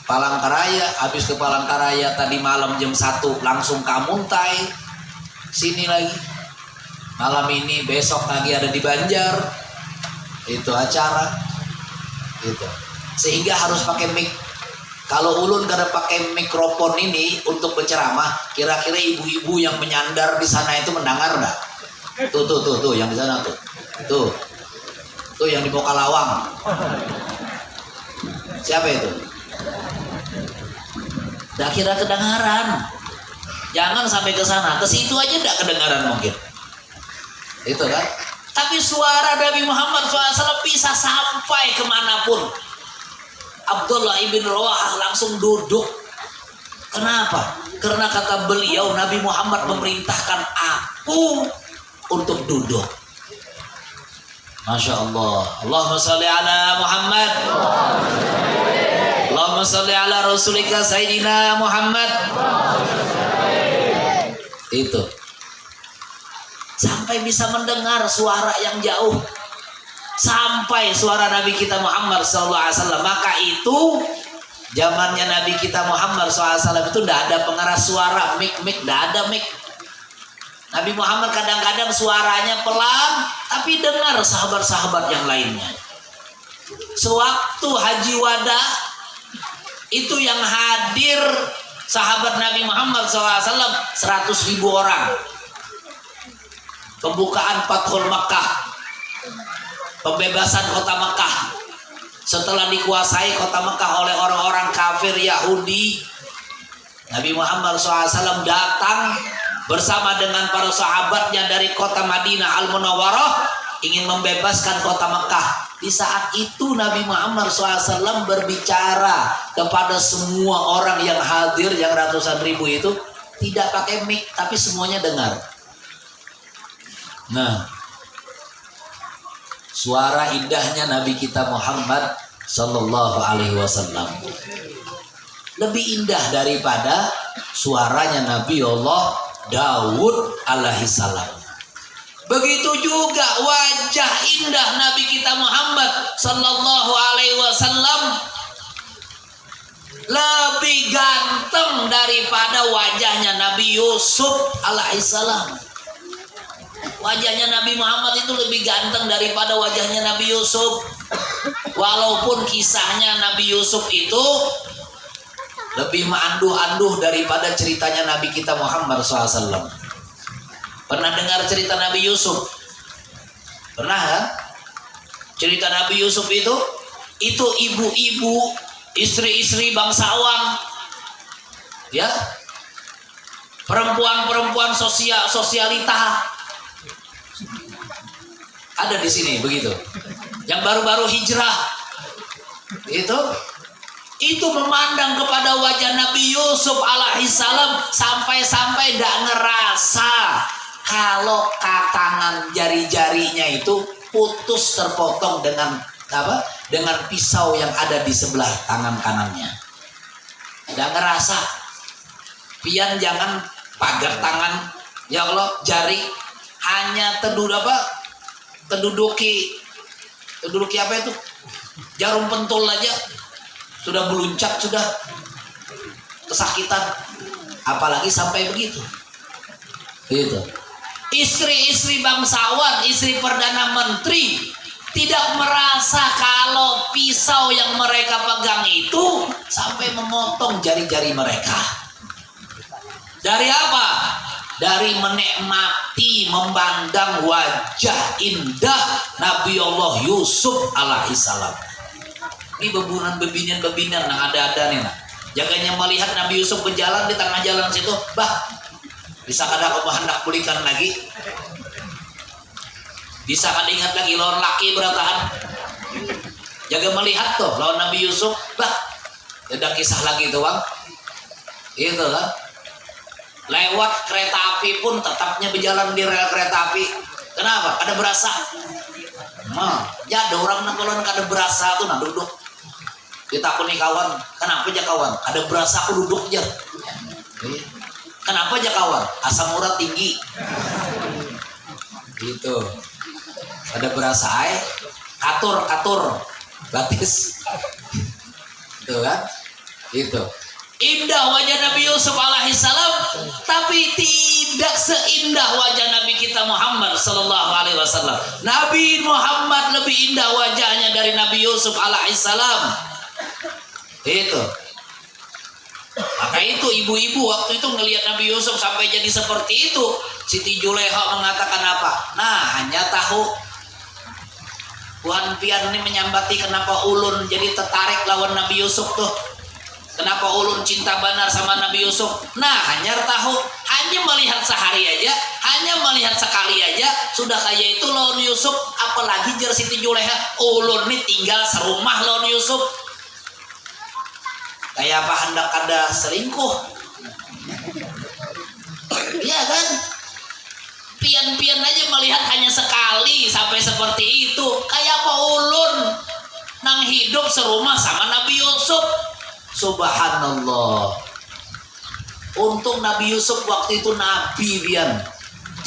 Palangkaraya, habis ke Palangkaraya tadi malam jam 1 langsung ke Amuntai, sini lagi. Malam ini, besok lagi ada di Banjar. Itu acara. Gitu. Sehingga harus pakai mic. Kalau ulun kada pakai mikrofon ini untuk berceramah, kira-kira ibu-ibu yang menyandar di sana itu mendengar enggak? Tuh yang di sana tuh. Tuh yang di Bokalawang. Siapa itu? Dah kira kedengaran. Jangan sampai ke sana, ke situ aja enggak kedengaran mungkin. Itu kan? Tapi suara Nabi Muhammad SAW bisa sampai kemanapun. Abdullah ibn Rawahah langsung duduk. Kenapa? Karena kata beliau, Nabi Muhammad memerintahkan aku untuk duduk. Masya Allah. Allahumma salli ala Muhammad. Allahumma salli ala Rasulika Sayyidina Muhammad. Itu. Sampai bisa mendengar suara yang jauh. Sampai suara Nabi kita Muhammad SAW. Maka itu zamannya Nabi kita Muhammad SAW itu tidak ada pengeras suara, mic, tidak ada mic. Nabi Muhammad kadang-kadang suaranya pelan, tapi dengar sahabat-sahabat yang lainnya. Sewaktu Haji Wada, itu yang hadir sahabat Nabi Muhammad SAW 100.000 orang. Pembukaan Fathul Makkah, pembebasan kota Makkah. Setelah dikuasai kota Makkah oleh orang-orang kafir Yahudi, Nabi Muhammad SAW datang bersama dengan para sahabatnya dari kota Madinah Al-Munawwarah, ingin membebaskan kota Makkah. Di saat itu Nabi Muhammad SAW berbicara kepada semua orang yang hadir, yang ratusan ribu itu, tidak pakai mic, tapi semuanya dengar. Nah, suara indahnya Nabi kita Muhammad Sallallahu Alaihi Wasallam lebih indah daripada suaranya Nabi Allah Daud alaihissalam. Begitu juga wajah indah Nabi kita Muhammad Sallallahu Alaihi Wasallam lebih ganteng daripada wajahnya Nabi Yusuf alaihissalam. Wajahnya Nabi Muhammad itu lebih ganteng daripada wajahnya Nabi Yusuf. Walaupun kisahnya Nabi Yusuf itu lebih menganduh-anduh daripada ceritanya Nabi kita Muhammad SAW. Pernah dengar cerita Nabi Yusuf? Pernah kan? Cerita Nabi Yusuf itu ibu-ibu, istri-istri bangsawan, ya, perempuan-perempuan sosialita ada di sini begitu. Yang baru-baru hijrah itu memandang kepada wajah Nabi Yusuf alaihissalam sampai-sampai tidak ngerasa kalau tangan jari-jarinya itu putus terpotong dengan apa? Dengan pisau yang ada di sebelah tangan kanannya. Tidak ngerasa. Pian jangan pagar tangan, ya Allah, jari hanya terduduki apa itu? Jarum pentul aja sudah meluncak, sudah kesakitan, apalagi sampai begitu. Gitu. Istri-istri bangsawan, istri perdana menteri tidak merasa kalau pisau yang mereka pegang itu sampai memotong jari-jari mereka. Dari apa? Dari menikmati, memandang wajah indah Nabi Allah Yusuf alaihissalam. Ini bebunan-bebinian yang ada-ada nih. Nah. Jaganya melihat Nabi Yusuf berjalan di tengah jalan situ, bah, bisa kada kau hendak pulihkan lagi? Bisa kada ingat lagi lawan laki berataan? Jaga melihat tuh lawan Nabi Yusuf, bah, ada kisah lagi tuh bang. Itu lah. Lewat kereta api pun tetapnya berjalan di rel kereta api. Kenapa? Ada berasa. Nah, ya ada orang kalau ada berasa tuh nah duduk. Ditakuni kawan, kenapa aja kawan? Ada berasa aku duduk aja. Kenapa aja kawan? Asam urat tinggi. Gitu. Ada berasa katur batis. Itu kan? Itu. Indah wajah Nabi Yusuf alaihissalam, tapi tidak seindah wajah Nabi kita Muhammad sallallahu alaihi wasallam. Nabi Muhammad lebih indah wajahnya dari Nabi Yusuf alaihissalam. Itu. Maka itu ibu-ibu waktu itu ngelihat Nabi Yusuf sampai jadi seperti itu, Siti Juleha mengatakan apa? Nah, hanya tahu Tuhan pian ini menyambati kenapa ulun jadi tertarik lawan Nabi Yusuf tuh. Kenapa ulun cinta benar sama Nabi Yusuf? Nah, hanya tahu, hanya melihat sehari aja, hanya melihat sekali aja, sudah kayak itu lawan Yusuf. Apalagi jer Siti Juleha, ulun nih tinggal serumah lawan Yusuf. Kayak apa hendak ada selingkuh? Iya kan? Pian-pian aja melihat hanya sekali sampai seperti itu. Kayak apa ulun nang hidup serumah sama Nabi Yusuf? Subhanallah. Untung Nabi Yusuf waktu itu nabi pian.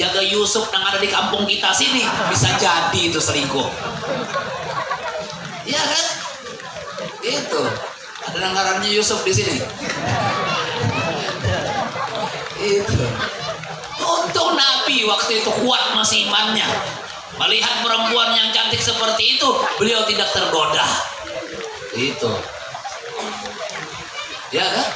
Jaga Yusuf yang ada di kampung kita sini bisa jadi itu selingkuh. Iya kan? Itu. Ada nanggarannya Yusuf di sini. Itu. Untung Nabi waktu itu kuat masih imannya. Melihat perempuan yang cantik seperti itu, beliau tidak tergoda. Itu. Ya kan?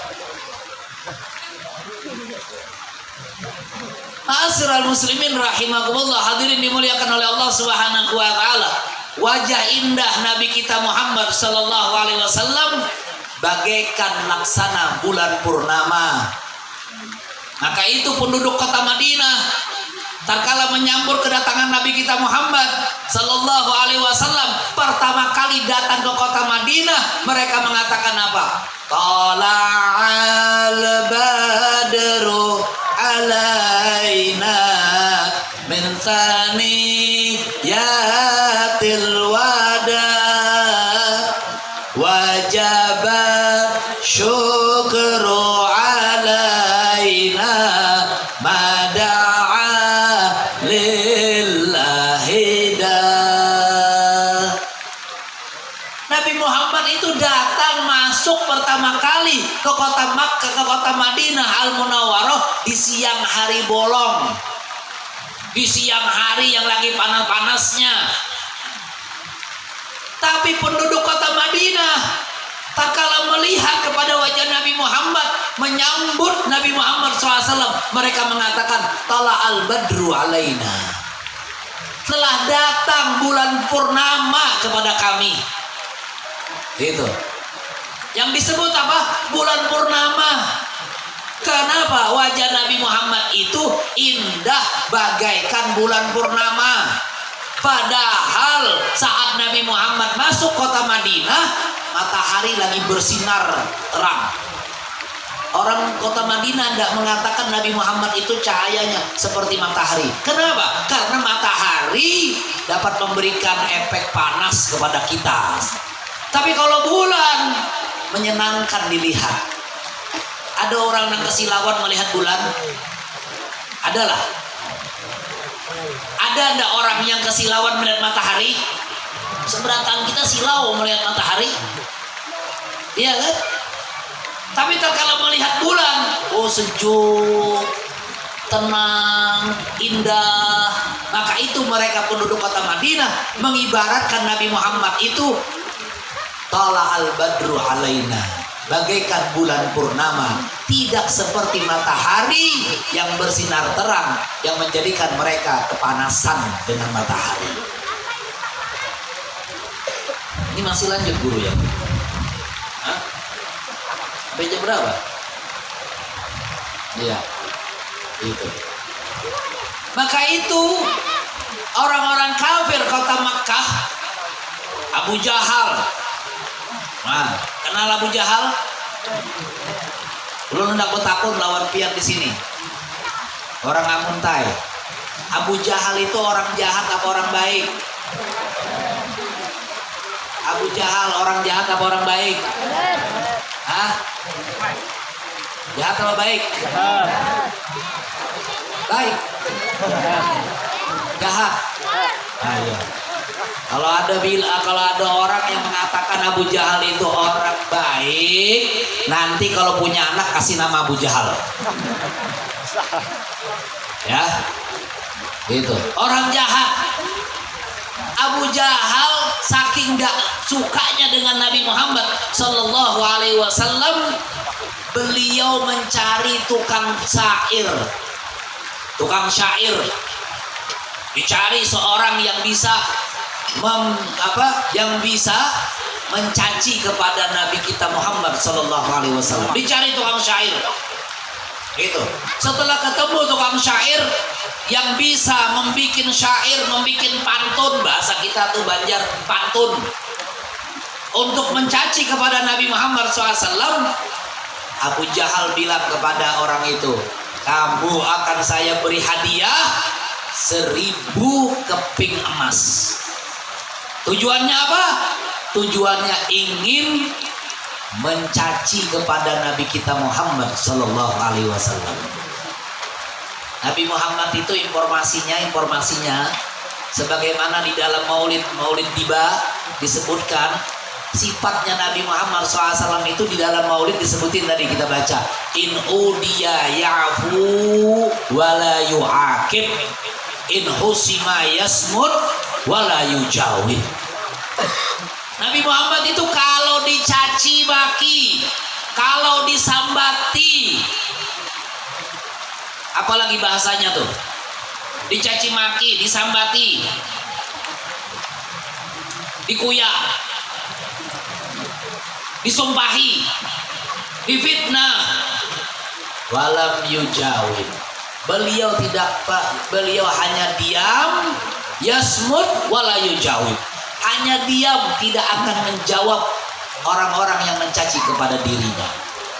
Ma'asyiral muslimin rahimakumullah, hadirin dimuliakan oleh Allah Subhanahu wa taala. Wajah indah Nabi kita Muhammad sallallahu alaihi wasallam bagaikan laksana bulan purnama. Maka itu penduduk kota Madinah tatkala menyambut kedatangan Nabi kita Muhammad sallallahu alaihi wasallam pertama kali datang ke kota Madinah, mereka mengatakan apa? Tala'al badru alaina min saniyatil wada wajaba syukru alaina mada'a lillahi da. Nabi Muhammad itu datang masuk pertama kali ke kota Makkah, ke kota Madinah Al-Munawwarah di siang hari bolong, di siang hari yang lagi panas-panasnya. Tapi penduduk kota Madinah tatkala melihat kepada wajah Nabi Muhammad, menyambut Nabi Muhammad SAW, mereka mengatakan tala'al badru alaina, telah datang bulan purnama kepada kami. Itu yang disebut apa? Bulan purnama. Kenapa? Wajah Nabi Muhammad itu indah bagaikan bulan purnama. Padahal saat Nabi Muhammad masuk kota Madinah, matahari lagi bersinar terang. Orang kota Madinah tidak mengatakan Nabi Muhammad itu cahayanya seperti matahari. Kenapa? Karena matahari dapat memberikan efek panas kepada kita. Tapi kalau bulan menyenangkan dilihat. Ada orang yang kesilauan melihat bulan? Adalah. Ada enggak orang yang kesilauan melihat matahari? Seberatan kita silau melihat matahari. Iya kan? Tapi kalau melihat bulan, oh sejuk, tenang, indah. Maka itu mereka penduduk kota Madinah mengibaratkan Nabi Muhammad itu tala'al badru alaina, bagaikan bulan purnama, tidak seperti matahari yang bersinar terang yang menjadikan mereka kepanasan dengan matahari. Ini masih lanjut guru ya? Hah? Sampai jam berapa? Iya, itu. Maka itu orang-orang kafir kota Makkah, Abu Jahal. Nah, kenal Abu Jahal? Lu hendak bertakun lawan pian di sini. Orang amuntai. Abu Jahal itu orang jahat apa orang baik? Abu Jahal orang jahat apa orang baik? Hah? Jahat apa baik? Baik. Jahat. Ayo. Kalau ada orang yang mengatakan Abu Jahal itu orang baik, nanti kalau punya anak kasih nama Abu Jahal. Ya, itu orang jahat. Abu Jahal saking gak sukanya dengan Nabi Muhammad Sallallahu Alaihi Wasallam, beliau mencari tukang syair. Dicari seorang yang bisa mencaci kepada Nabi kita Muhammad Sallallahu Alaihi Wasallam. Dicari tukang syair. Itu. Setelah ketemu tukang syair yang bisa membikin syair, membikin pantun, bahasa kita tuh Banjar pantun, untuk mencaci kepada Nabi Muhammad SAW, Abu Jahal bilang kepada orang itu, kamu akan saya beri hadiah 1000 keping emas. Tujuannya apa? Tujuannya ingin mencaci kepada Nabi kita Muhammad Sallallahu Alaihi Wasallam. Nabi Muhammad itu informasinya sebagaimana di dalam Maulid Tiba disebutkan, sifatnya Nabi Muhammad SAW itu di dalam Maulid disebutin tadi kita baca, in udiya ya'fu wala yu'aqib, in husima yasmut wala yujawid. Nabi Muhammad itu kalau dicaci maki, kalau disambati, apalagi bahasanya tuh, dicaci maki, disambati, dikuyak, disumpahi, difitnah, walam yujawid, Beliau hanya diam, yasmut wala yujawib. Hanya diam, tidak akan menjawab orang-orang yang mencaci kepada dirinya.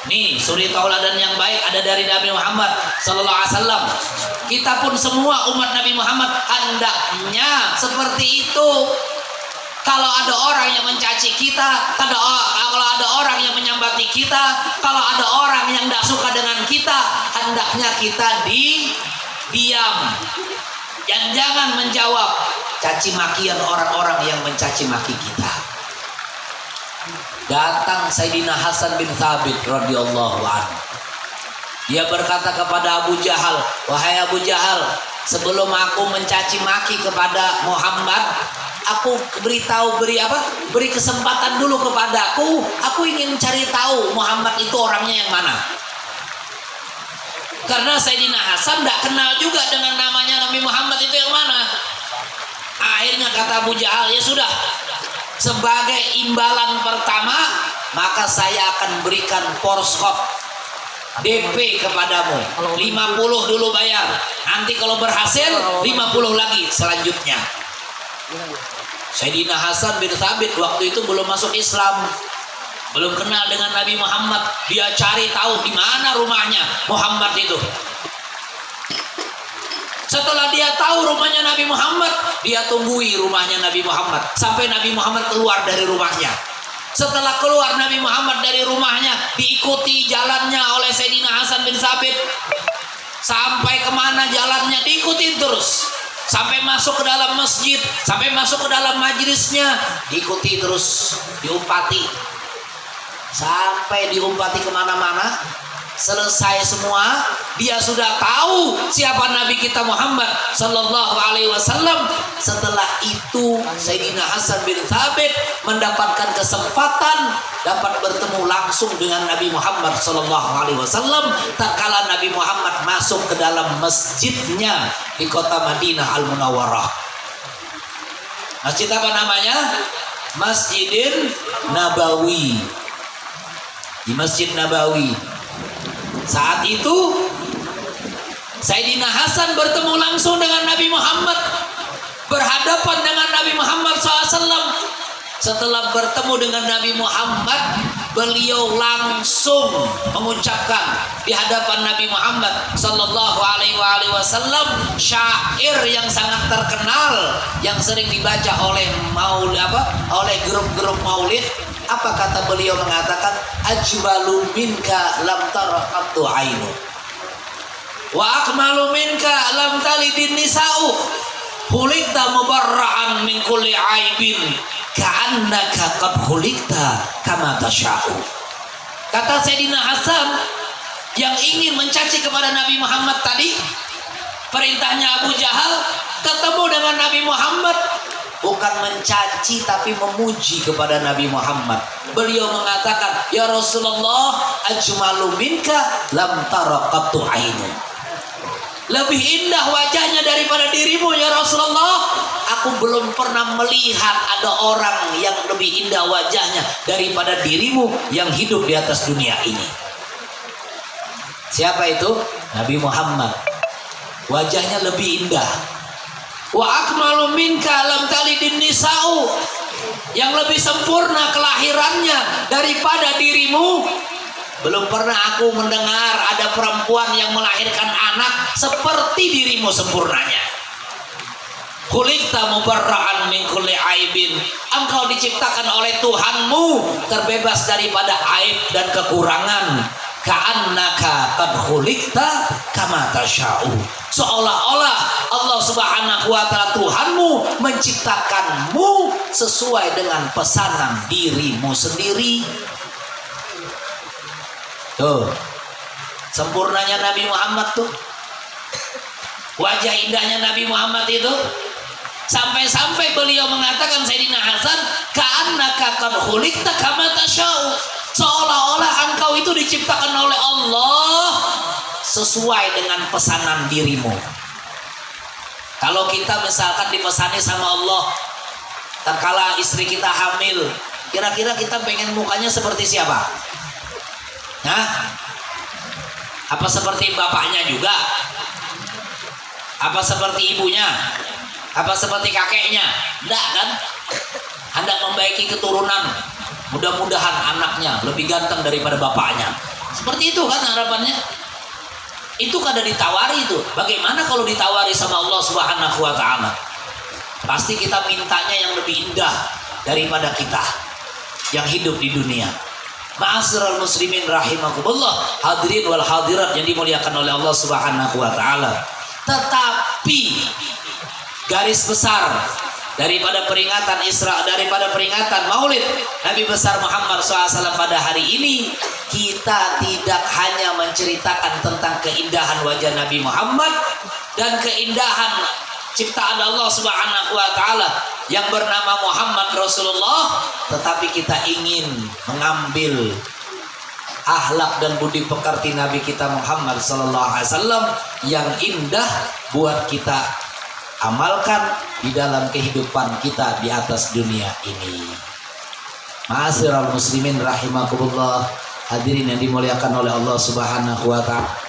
Nih, suri tauladan yang baik ada dari Nabi Muhammad sallallahu alaihi wasallam. Kita pun semua umat Nabi Muhammad hendaknya seperti itu. Kalau ada orang yang mencaci kita, kalau ada orang yang menyambati kita, kalau ada orang yang tidak suka dengan kita, hendaknya kita diam. Dan jangan menjawab caci makian orang-orang yang mencaci maki kita. Datang Sayyidina Hasan bin Thabit radhiyallahu anhu. Dia berkata kepada Abu Jahal, "Wahai Abu Jahal, sebelum aku mencaci maki kepada Muhammad, aku beri kesempatan dulu kepadaku. Aku ingin cari tahu Muhammad itu orangnya yang mana." Karena Sayyidina Hasan tidak kenal juga dengan namanya Nabi Muhammad itu yang mana. Akhirnya kata Abu Jahal, "Ya sudah, sebagai imbalan pertama, maka saya akan berikan porskop DP kepadamu. 50 dulu bayar. Nanti kalau berhasil 50 lagi selanjutnya." Sayyidina Hasan bin Thabit waktu itu belum masuk Islam, belum kenal dengan Nabi Muhammad. Dia cari tahu di mana rumahnya Muhammad itu. Setelah dia tahu rumahnya Nabi Muhammad, dia tunggui rumahnya Nabi Muhammad sampai Nabi Muhammad keluar dari rumahnya. Setelah keluar Nabi Muhammad dari rumahnya, diikuti jalannya oleh Sayyidina Hasan bin Thabit. Sampai kemana jalannya diikuti terus. Sampai masuk ke dalam masjid, sampai masuk ke dalam majlisnya, diikuti terus, diumpati. Sampai diumpati kemana-mana. Selesai semua, dia sudah tahu siapa Nabi kita Muhammad sallallahu alaihi wasallam. Setelah itu Sayyidina Hasan bin Thabit mendapatkan kesempatan dapat bertemu langsung dengan Nabi Muhammad sallallahu alaihi wasallam tatkala Nabi Muhammad masuk ke dalam masjidnya di kota Madinah Al-Munawwarah. Masjid apa namanya? Masjidin Nabawi. Di Masjid Nabawi saat itu Sayyidina Hasan bertemu langsung dengan Nabi Muhammad, berhadapan dengan Nabi Muhammad SAW. Setelah bertemu dengan Nabi Muhammad, beliau langsung mengucapkan di hadapan Nabi Muhammad sallallahu alaihi wasallam syair yang sangat terkenal yang sering dibaca oleh grup-grup maulid. Apa kata beliau? Mengatakan, "Ajmalu minka lam tara qattu ainu wa akmalu minka lam talidin nisa'u khuliqta mubarra'an min kulli aibin ka'annaka qad khuliqta kama tasha'u." Kata Sayyidina Hasan yang ingin mencaci kepada Nabi Muhammad tadi, perintahnya Abu Jahal, ketemu dengan Nabi Muhammad, bukan mencaci tapi memuji kepada Nabi Muhammad. Beliau mengatakan, "Ya Rasulullah, ajmalu minka lam tara qattu ainu." Lebih indah wajahnya daripada dirimu ya Rasulullah. Aku belum pernah melihat ada orang yang lebih indah wajahnya daripada dirimu yang hidup di atas dunia ini. Siapa itu? Nabi Muhammad. Wajahnya lebih indah. Wa akmalu minka lam talidin nisa'u. Yang lebih sempurna kelahirannya daripada dirimu. Belum pernah aku mendengar ada perempuan yang melahirkan anak seperti dirimu sempurnanya. Khuliqta mubarra'an min kulli aibin. Engkau diciptakan oleh Tuhanmu terbebas daripada aib dan kekurangan. Ka'annaka qad khuliqta kama tasha'u. Seolah-olah Allah Subhanahu wa taala Tuhanmu menciptakanmu sesuai dengan pesanan dirimu sendiri. Tuh, sempurnanya Nabi Muhammad tuh. Wajah indahnya Nabi Muhammad itu. Sampai-sampai beliau mengatakan, Sayyidina Hasan, ka'annaka qad khuliqta kama tasha'u. Seolah-olah engkau itu diciptakan oleh Allah sesuai dengan pesanan dirimu. Kalau kita misalkan dipesani sama Allah, tatkala istri kita hamil, kira-kira kita pengen mukanya seperti siapa? Hah? Apa seperti bapaknya juga? Apa seperti ibunya? Apa seperti kakeknya? Tidak kan? Hendak membaiki keturunan. Mudah-mudahan anaknya lebih ganteng daripada bapaknya. Seperti itu kan harapannya. Itu kada ditawari itu. Bagaimana kalau ditawari sama Allah Subhanahu wa taala? Pasti kita mintanya yang lebih indah daripada kita yang hidup di dunia. Ma'asyiral muslimin rahimakumullah, hadirin wal hadirat yang dimuliakan oleh Allah Subhanahu wa taala. Tetapi garis besar daripada peringatan Isra, daripada peringatan Maulid Nabi besar Muhammad SAW pada hari ini, kita tidak hanya menceritakan tentang keindahan wajah Nabi Muhammad dan keindahan ciptaan Allah Subhanahu wa taala yang bernama Muhammad Rasulullah, tetapi kita ingin mengambil akhlak dan budi pekerti Nabi kita Muhammad sallallahu alaihi wasallam yang indah buat kita amalkan di dalam kehidupan kita di atas dunia ini. Ma'asyiral muslimin rahimakumullah, hadirin yang dimuliakan oleh Allah Subhanahu wa taala.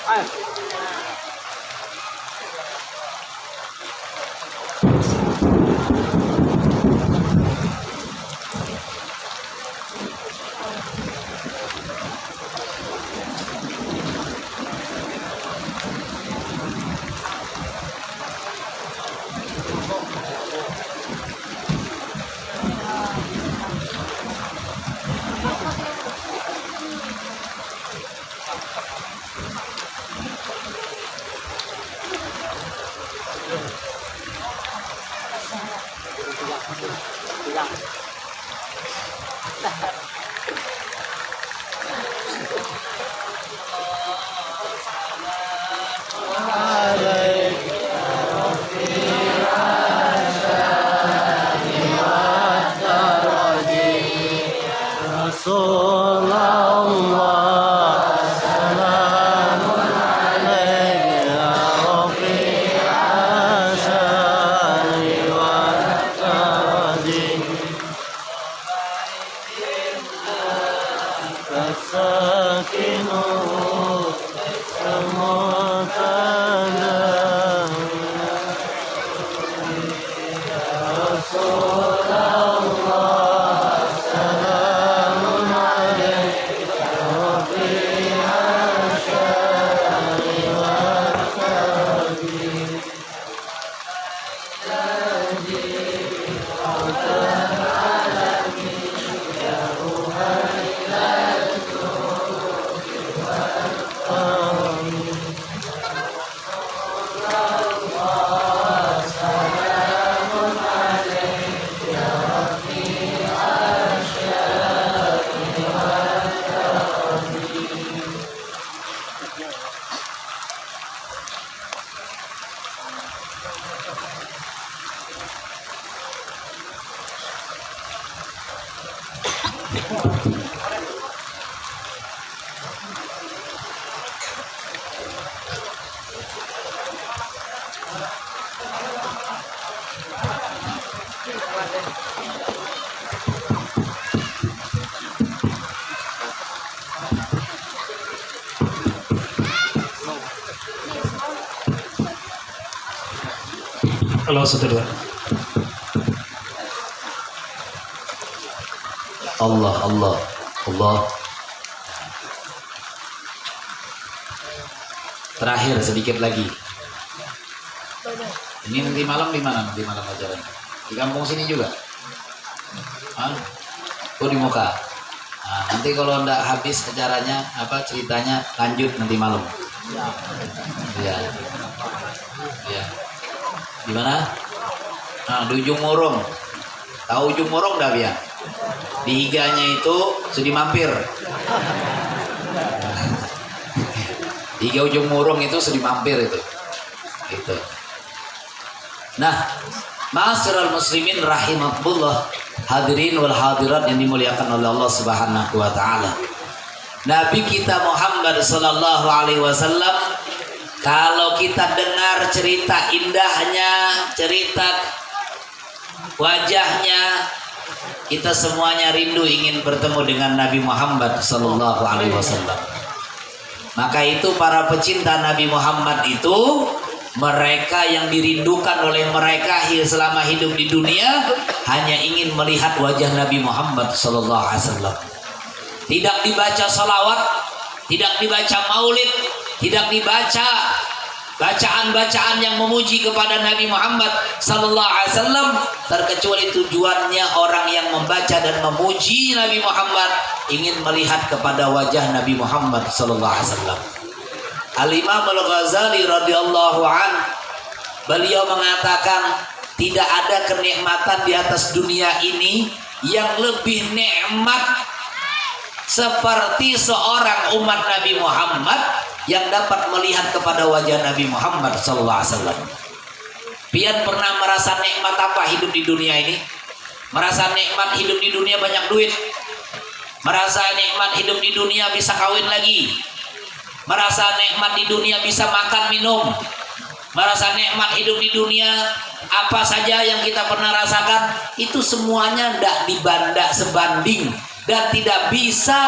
Halo saudara. Allah, Allah, Allah. Terakhir sedikit lagi. Ini nanti malam di mana? Nanti malam ajaran. Di kampung sini juga. Hah? Oh, di Muka. Nah, nanti kalau ndak habis acaranya, apa ceritanya lanjut nanti malam. Iya. Iya. Di mana? Nah, di ujung Murung. Tahu ujung Murung dah ya? Di higanya itu sudah mampir. Tiga ujung Murung itu sudah mampir itu. Gitu. Nah, ma'asyiral muslimin rahimakumullah, hadirin wal hadirat yang dimuliakan oleh Allah Subhanahu wa taala. Nabi kita Muhammad sallallahu alaihi wasallam, kalau kita dengar cerita indahnya, cerita wajahnya, kita semuanya rindu ingin bertemu dengan Nabi Muhammad sallallahu alaihi wasallam. Maka itu para pecinta Nabi Muhammad itu Mereka yang dirindukan oleh mereka selama hidup di dunia hanya ingin melihat wajah Nabi Muhammad sallallahu alaihi wasallam. Tidak dibaca salawat, tidak dibaca maulid, tidak dibaca bacaan-bacaan yang memuji kepada Nabi Muhammad sallallahu alaihi wasallam, terkecuali tujuannya orang yang membaca dan memuji Nabi Muhammad ingin melihat kepada wajah Nabi Muhammad sallallahu alaihi wasallam. Al-Imam Al-Ghazali radhiyallahu an, beliau mengatakan tidak ada kenikmatan di atas dunia ini yang lebih nikmat seperti seorang umat Nabi Muhammad yang dapat melihat kepada wajah Nabi Muhammad sallallahu alaihi wasallam. Pian pernah merasa nikmat apa hidup di dunia ini? Merasa nikmat hidup di dunia banyak duit, merasa nikmat hidup di dunia bisa kawin lagi, merasa nikmat di dunia bisa makan minum, merasa nikmat hidup di dunia apa saja yang kita pernah rasakan, itu semuanya tidak sebanding dan tidak bisa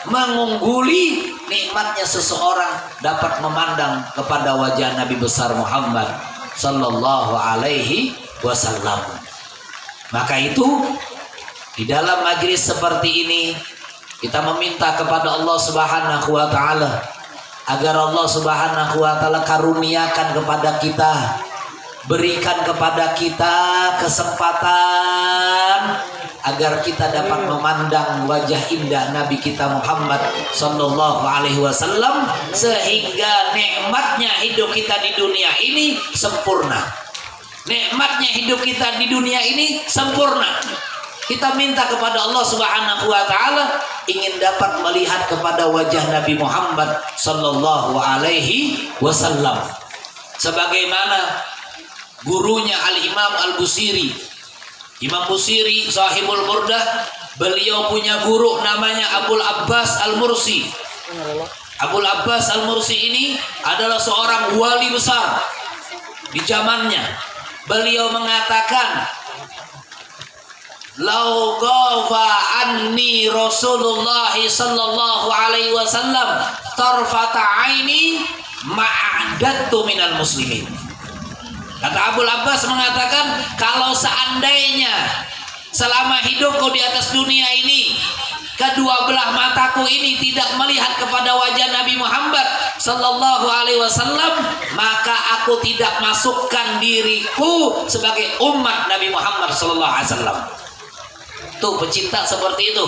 mengungguli nikmatnya seseorang dapat memandang kepada wajah Nabi besar Muhammad sallallahu alaihi wasallam. Maka itu di dalam majlis seperti ini kita meminta kepada Allah Subhanahu wa taala agar Allah Subhanahu wa taala karuniakan kepada kita, berikan kepada kita kesempatan agar kita dapat memandang wajah indah Nabi kita Muhammad sallallahu alaihi wasallam sehingga nikmatnya hidup kita di dunia ini sempurna. Nikmatnya hidup kita di dunia ini sempurna. Kita minta kepada Allah Subhanahu wa taala ingin dapat melihat kepada wajah Nabi Muhammad sallallahu alaihi wasallam. Sebagaimana gurunya Al-Imam Al-Busiri, Imam Busiri sahibul Burdah, beliau punya guru namanya Abul Abbas Al-Mursi. Abul Abbas Al-Mursi ini adalah seorang wali besar di zamannya. Beliau mengatakan, "Lau ghafa anni Rasulullah sallallahu alaihi wasallam tarfata aini ma'adattu minal muslimin." Kata Abul Abbas mengatakan, kalau seandainya selama hidupku di atas dunia ini kedua belah mataku ini tidak melihat kepada wajah Nabi Muhammad sallallahu alaihi wasallam, maka aku tidak masukkan diriku sebagai umat Nabi Muhammad sallallahu alaihi wasallam. Tuh pecinta seperti itu.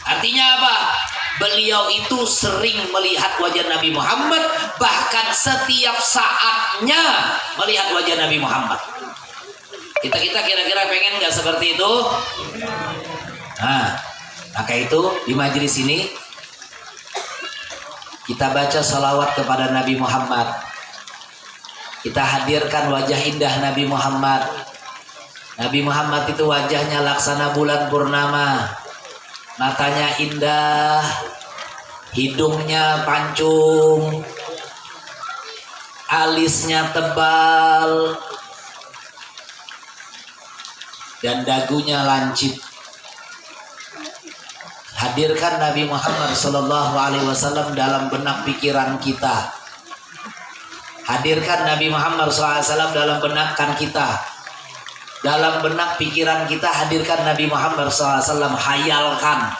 Artinya apa? Beliau itu sering melihat wajah Nabi Muhammad, bahkan setiap saatnya melihat wajah Nabi Muhammad. Kita kira-kira pengen nggak seperti itu? Nah, maka itu di majelis ini kita baca salawat kepada Nabi Muhammad. Kita hadirkan wajah indah Nabi Muhammad. Nabi Muhammad itu wajahnya laksana bulan purnama, matanya indah, hidungnya pancung, alisnya tebal, dan dagunya lancip. Hadirkan Nabi Muhammad sallallahu alaihi wasallam dalam benak pikiran kita. Hadirkan Nabi Muhammad sallallahu alaihi wasallam dalam benakkan kita. Dalam benak pikiran kita hadirkan Nabi Muhammad SAW. Hayalkan,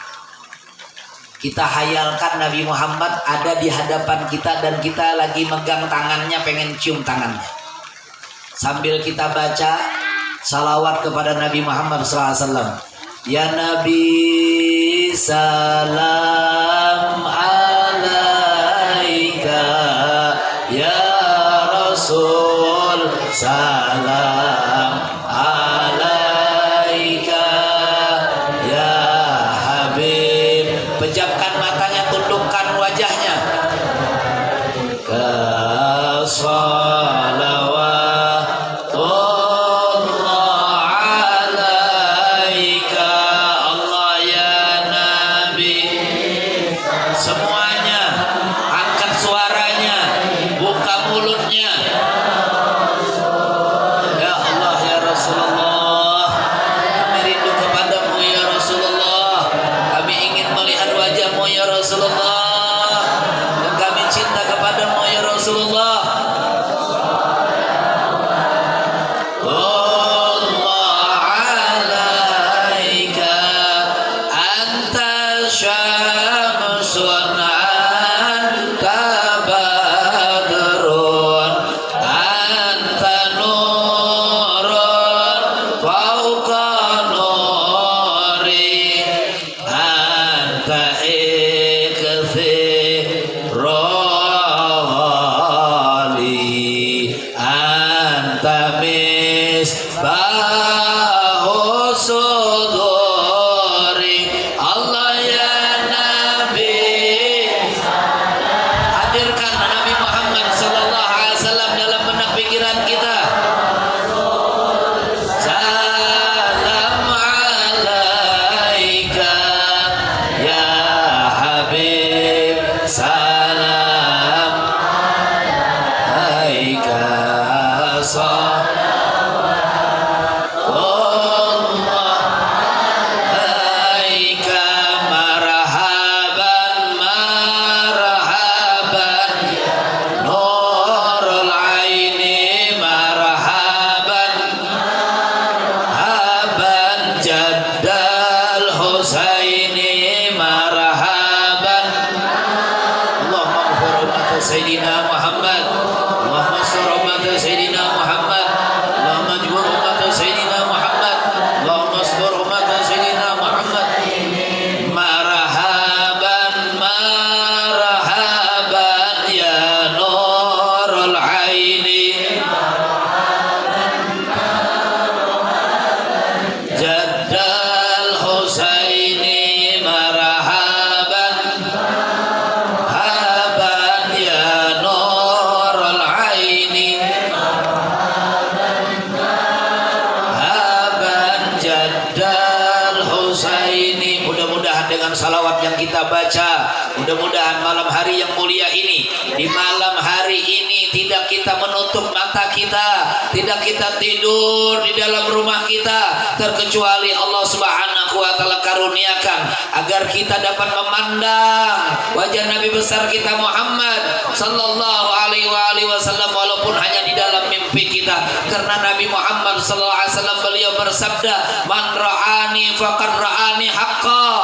kita hayalkan Nabi Muhammad ada di hadapan kita dan kita lagi megang tangannya, pengen cium tangannya. Sambil kita baca salawat kepada Nabi Muhammad SAW. Ya Nabi salam alaika, ya Rasul salam alaika, ya Habib. Pejamkan matanya, tundukkan wajahnya. Semuanya angkat suaranya, buka mulutnya. Ya Allah ya Rasulullah, kami rindu kepadamu ya Rasulullah. Kami ingin melihat wajahmu ya Rasulullah, dan kami cinta kepadamu ya Rasulullah. Sayyidina Muhammad. Allahumma ansur ummata Sayyidina Muhammad. Allahumma ajbur ummata Sayyidina Muhammad. Allahumma ansur ummata Sayyidina Muhammad. Marhaban marhaban ya nurul aini. Jaddal Husaini marhaban haban ya nurul aini. Haban Jaddal Husaini. Mudah-mudahan dengan salawat yang kita baca, mudah-mudahan malam hari yang mulia ini, di malam hari ini tidak kita menutup mata kita, tidak kita tidur di dalam rumah kita, terkecuali Allah Subhanahu wa taala karuniakan agar kita dapat memandang wajah Nabi besar kita Muhammad sallallahu alaihi wasallam walaupun hanya di dalam mimpi kita, karena Nabi Muhammad sallallahu alaihi wasallam beliau bersabda, man ra'ani faqad ra'ani haqqan.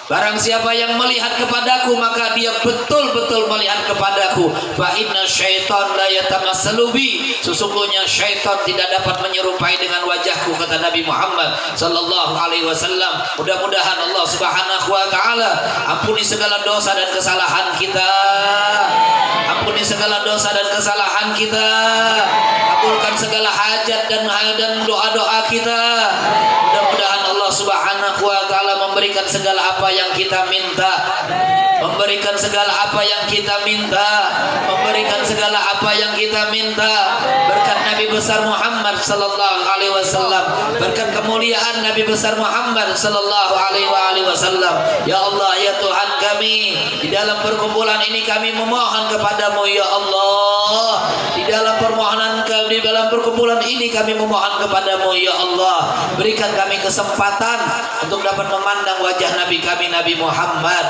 Barang siapa yang melihat kepadaku maka dia betul-betul melihat kepadaku. Fa inna syaitan la yatamassalu bi. Sesungguhnya syaitan tidak dapat menyerupai dengan wajahku, kata Nabi Muhammad sallallahu alaihi wasallam. Mudah-mudahan Allah Subhanahu wa taala ampuni segala dosa dan kesalahan kita. Ampuni segala dosa dan kesalahan kita. Kabulkan segala hajat dan doa-doa kita. Mudah-mudahan Allah Subhanahu wa taala memberikan segala apa yang kita minta, memberikan segala apa yang kita minta, memberikan segala apa yang kita minta, berkat Nabi besar Muhammad sallallahu alaihi wasallam, berkat kemuliaan Nabi besar Muhammad sallallahu alaihi wasallam. Ya Allah, ya Tuhan kami, di dalam perkumpulan ini kami memohon kepadamu ya Allah. Di dalam perkumpulan ini kami memohon kepadamu ya Allah, berikan kami kesempatan untuk dapat memandang wajah Nabi kami Nabi Muhammad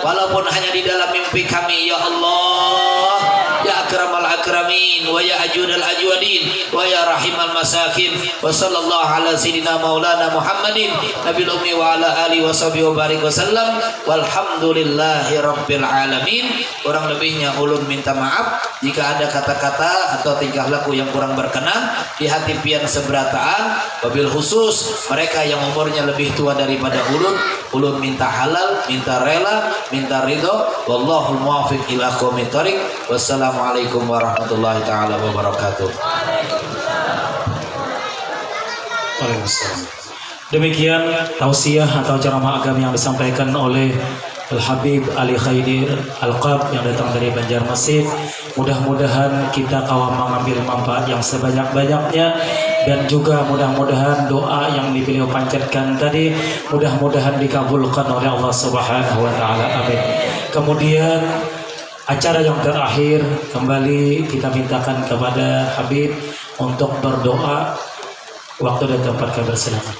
walaupun hanya di dalam mimpi kami ya Allah. Ya akramal akramin wa ya ajudal ajwadin wa ya rahimal masakin wa sallallahu ala sayyidina maulana Muhammadin nabil ummi wa ala alihi wa sahbihi wa barik wasallam walhamdulillahi rabbil alamin. Kurang lebihnya ulun minta maaf jika ada kata-kata atau tingkah laku yang kurang berkenan di hati pian seberataan, wabil khusus mereka yang umurnya lebih tua daripada ulun minta halal, minta rela, minta ridho. Wallahul muwaffiq ila aqwamit thoriq. Wassalamualaikum warahmatullahi taala wabarakatuh. Waalaikumsalam. Demikian tausiah atau ceramah agama yang disampaikan oleh Al-Habib Ali Khaidir Al-Qab yang datang dari Banjarmasin. Mudah-mudahan kita kawan mengambil manfaat yang sebanyak-banyaknya, dan juga mudah-mudahan doa yang beliau panjatkan tadi mudah-mudahan dikabulkan oleh Allah Subhanahu wa taala. Amin. Kemudian acara yang terakhir kembali kita mintakan kepada Habib untuk berdoa. Waktu dan tempat kami bersilakan.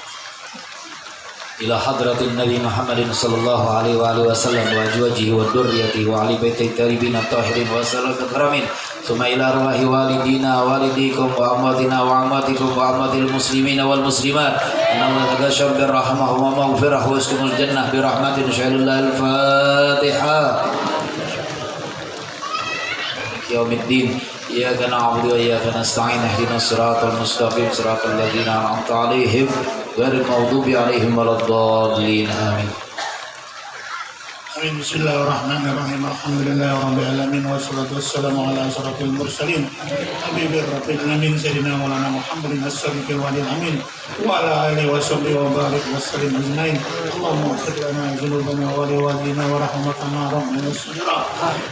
Ila hadratin Nabi Muhammadin sallallahu alaihi wasallam wa azwajihi wa dzurriyyatihi wa ali baitihi tharibin tahirin wa sallallahu akramin. Summa ila arwahi walidina walidikum wa amatina wa amatikum wa amatil muslimina wal muslimat. Inna taghashab bir rahmah wa maghfirah wa iskumul jannah bi rahmatin syai'il Fatihah. Yaumiddin. Iyyaka na'budu wa iyyaka nasta'in. Ihdinas siratal mustaqim siratal ladzina an'amta 'alaihim ghairil maghdubi 'alaihim waladdallin. Amin. Amin. Bismillahirrahmanirrahim. Alhamdulillahirabbil alamin wassalatu wassalamu ala asyrafil mursalin habibir rafiqil amin sayyidina maulana Muhammadin as-sadiqil wa'dil amin wa ala alihi wa sahbihi wa barik wasallim ajmain. Allahumma ighfir lana dzunubana wa li walidina wa rahmatana rabbana as-sujra.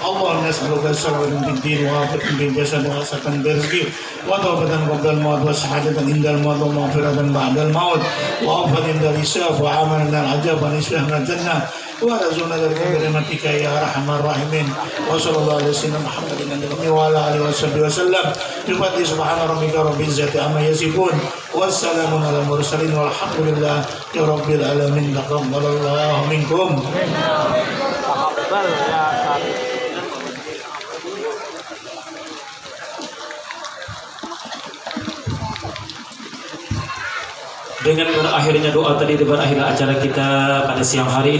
Allahumma nas'aluka as-salamata fid din wa afiatan bil jasad wa asatan bil rizqi wa tawbatan qabla al-maut wa sahadatan indal maut wa maghfiratan ba'da al-maut wa afatan indal hisab wa amalan al-ajab wa nisbatan al-jannah wa razuna dari rahmatika ya arhamar rahimin. Wa sallallahu alaihi wasallam Muhammadin wa ala alihi wasallam. Bi subhana rabbika rabbil izzati amma yasifun wassalamun ala mursalin walhamdulillah ya rabbil alamin. Taqabbalallahu minkum. Dengan berakhirnya doa tadi, berakhirnya acara kita pada siang hari ini.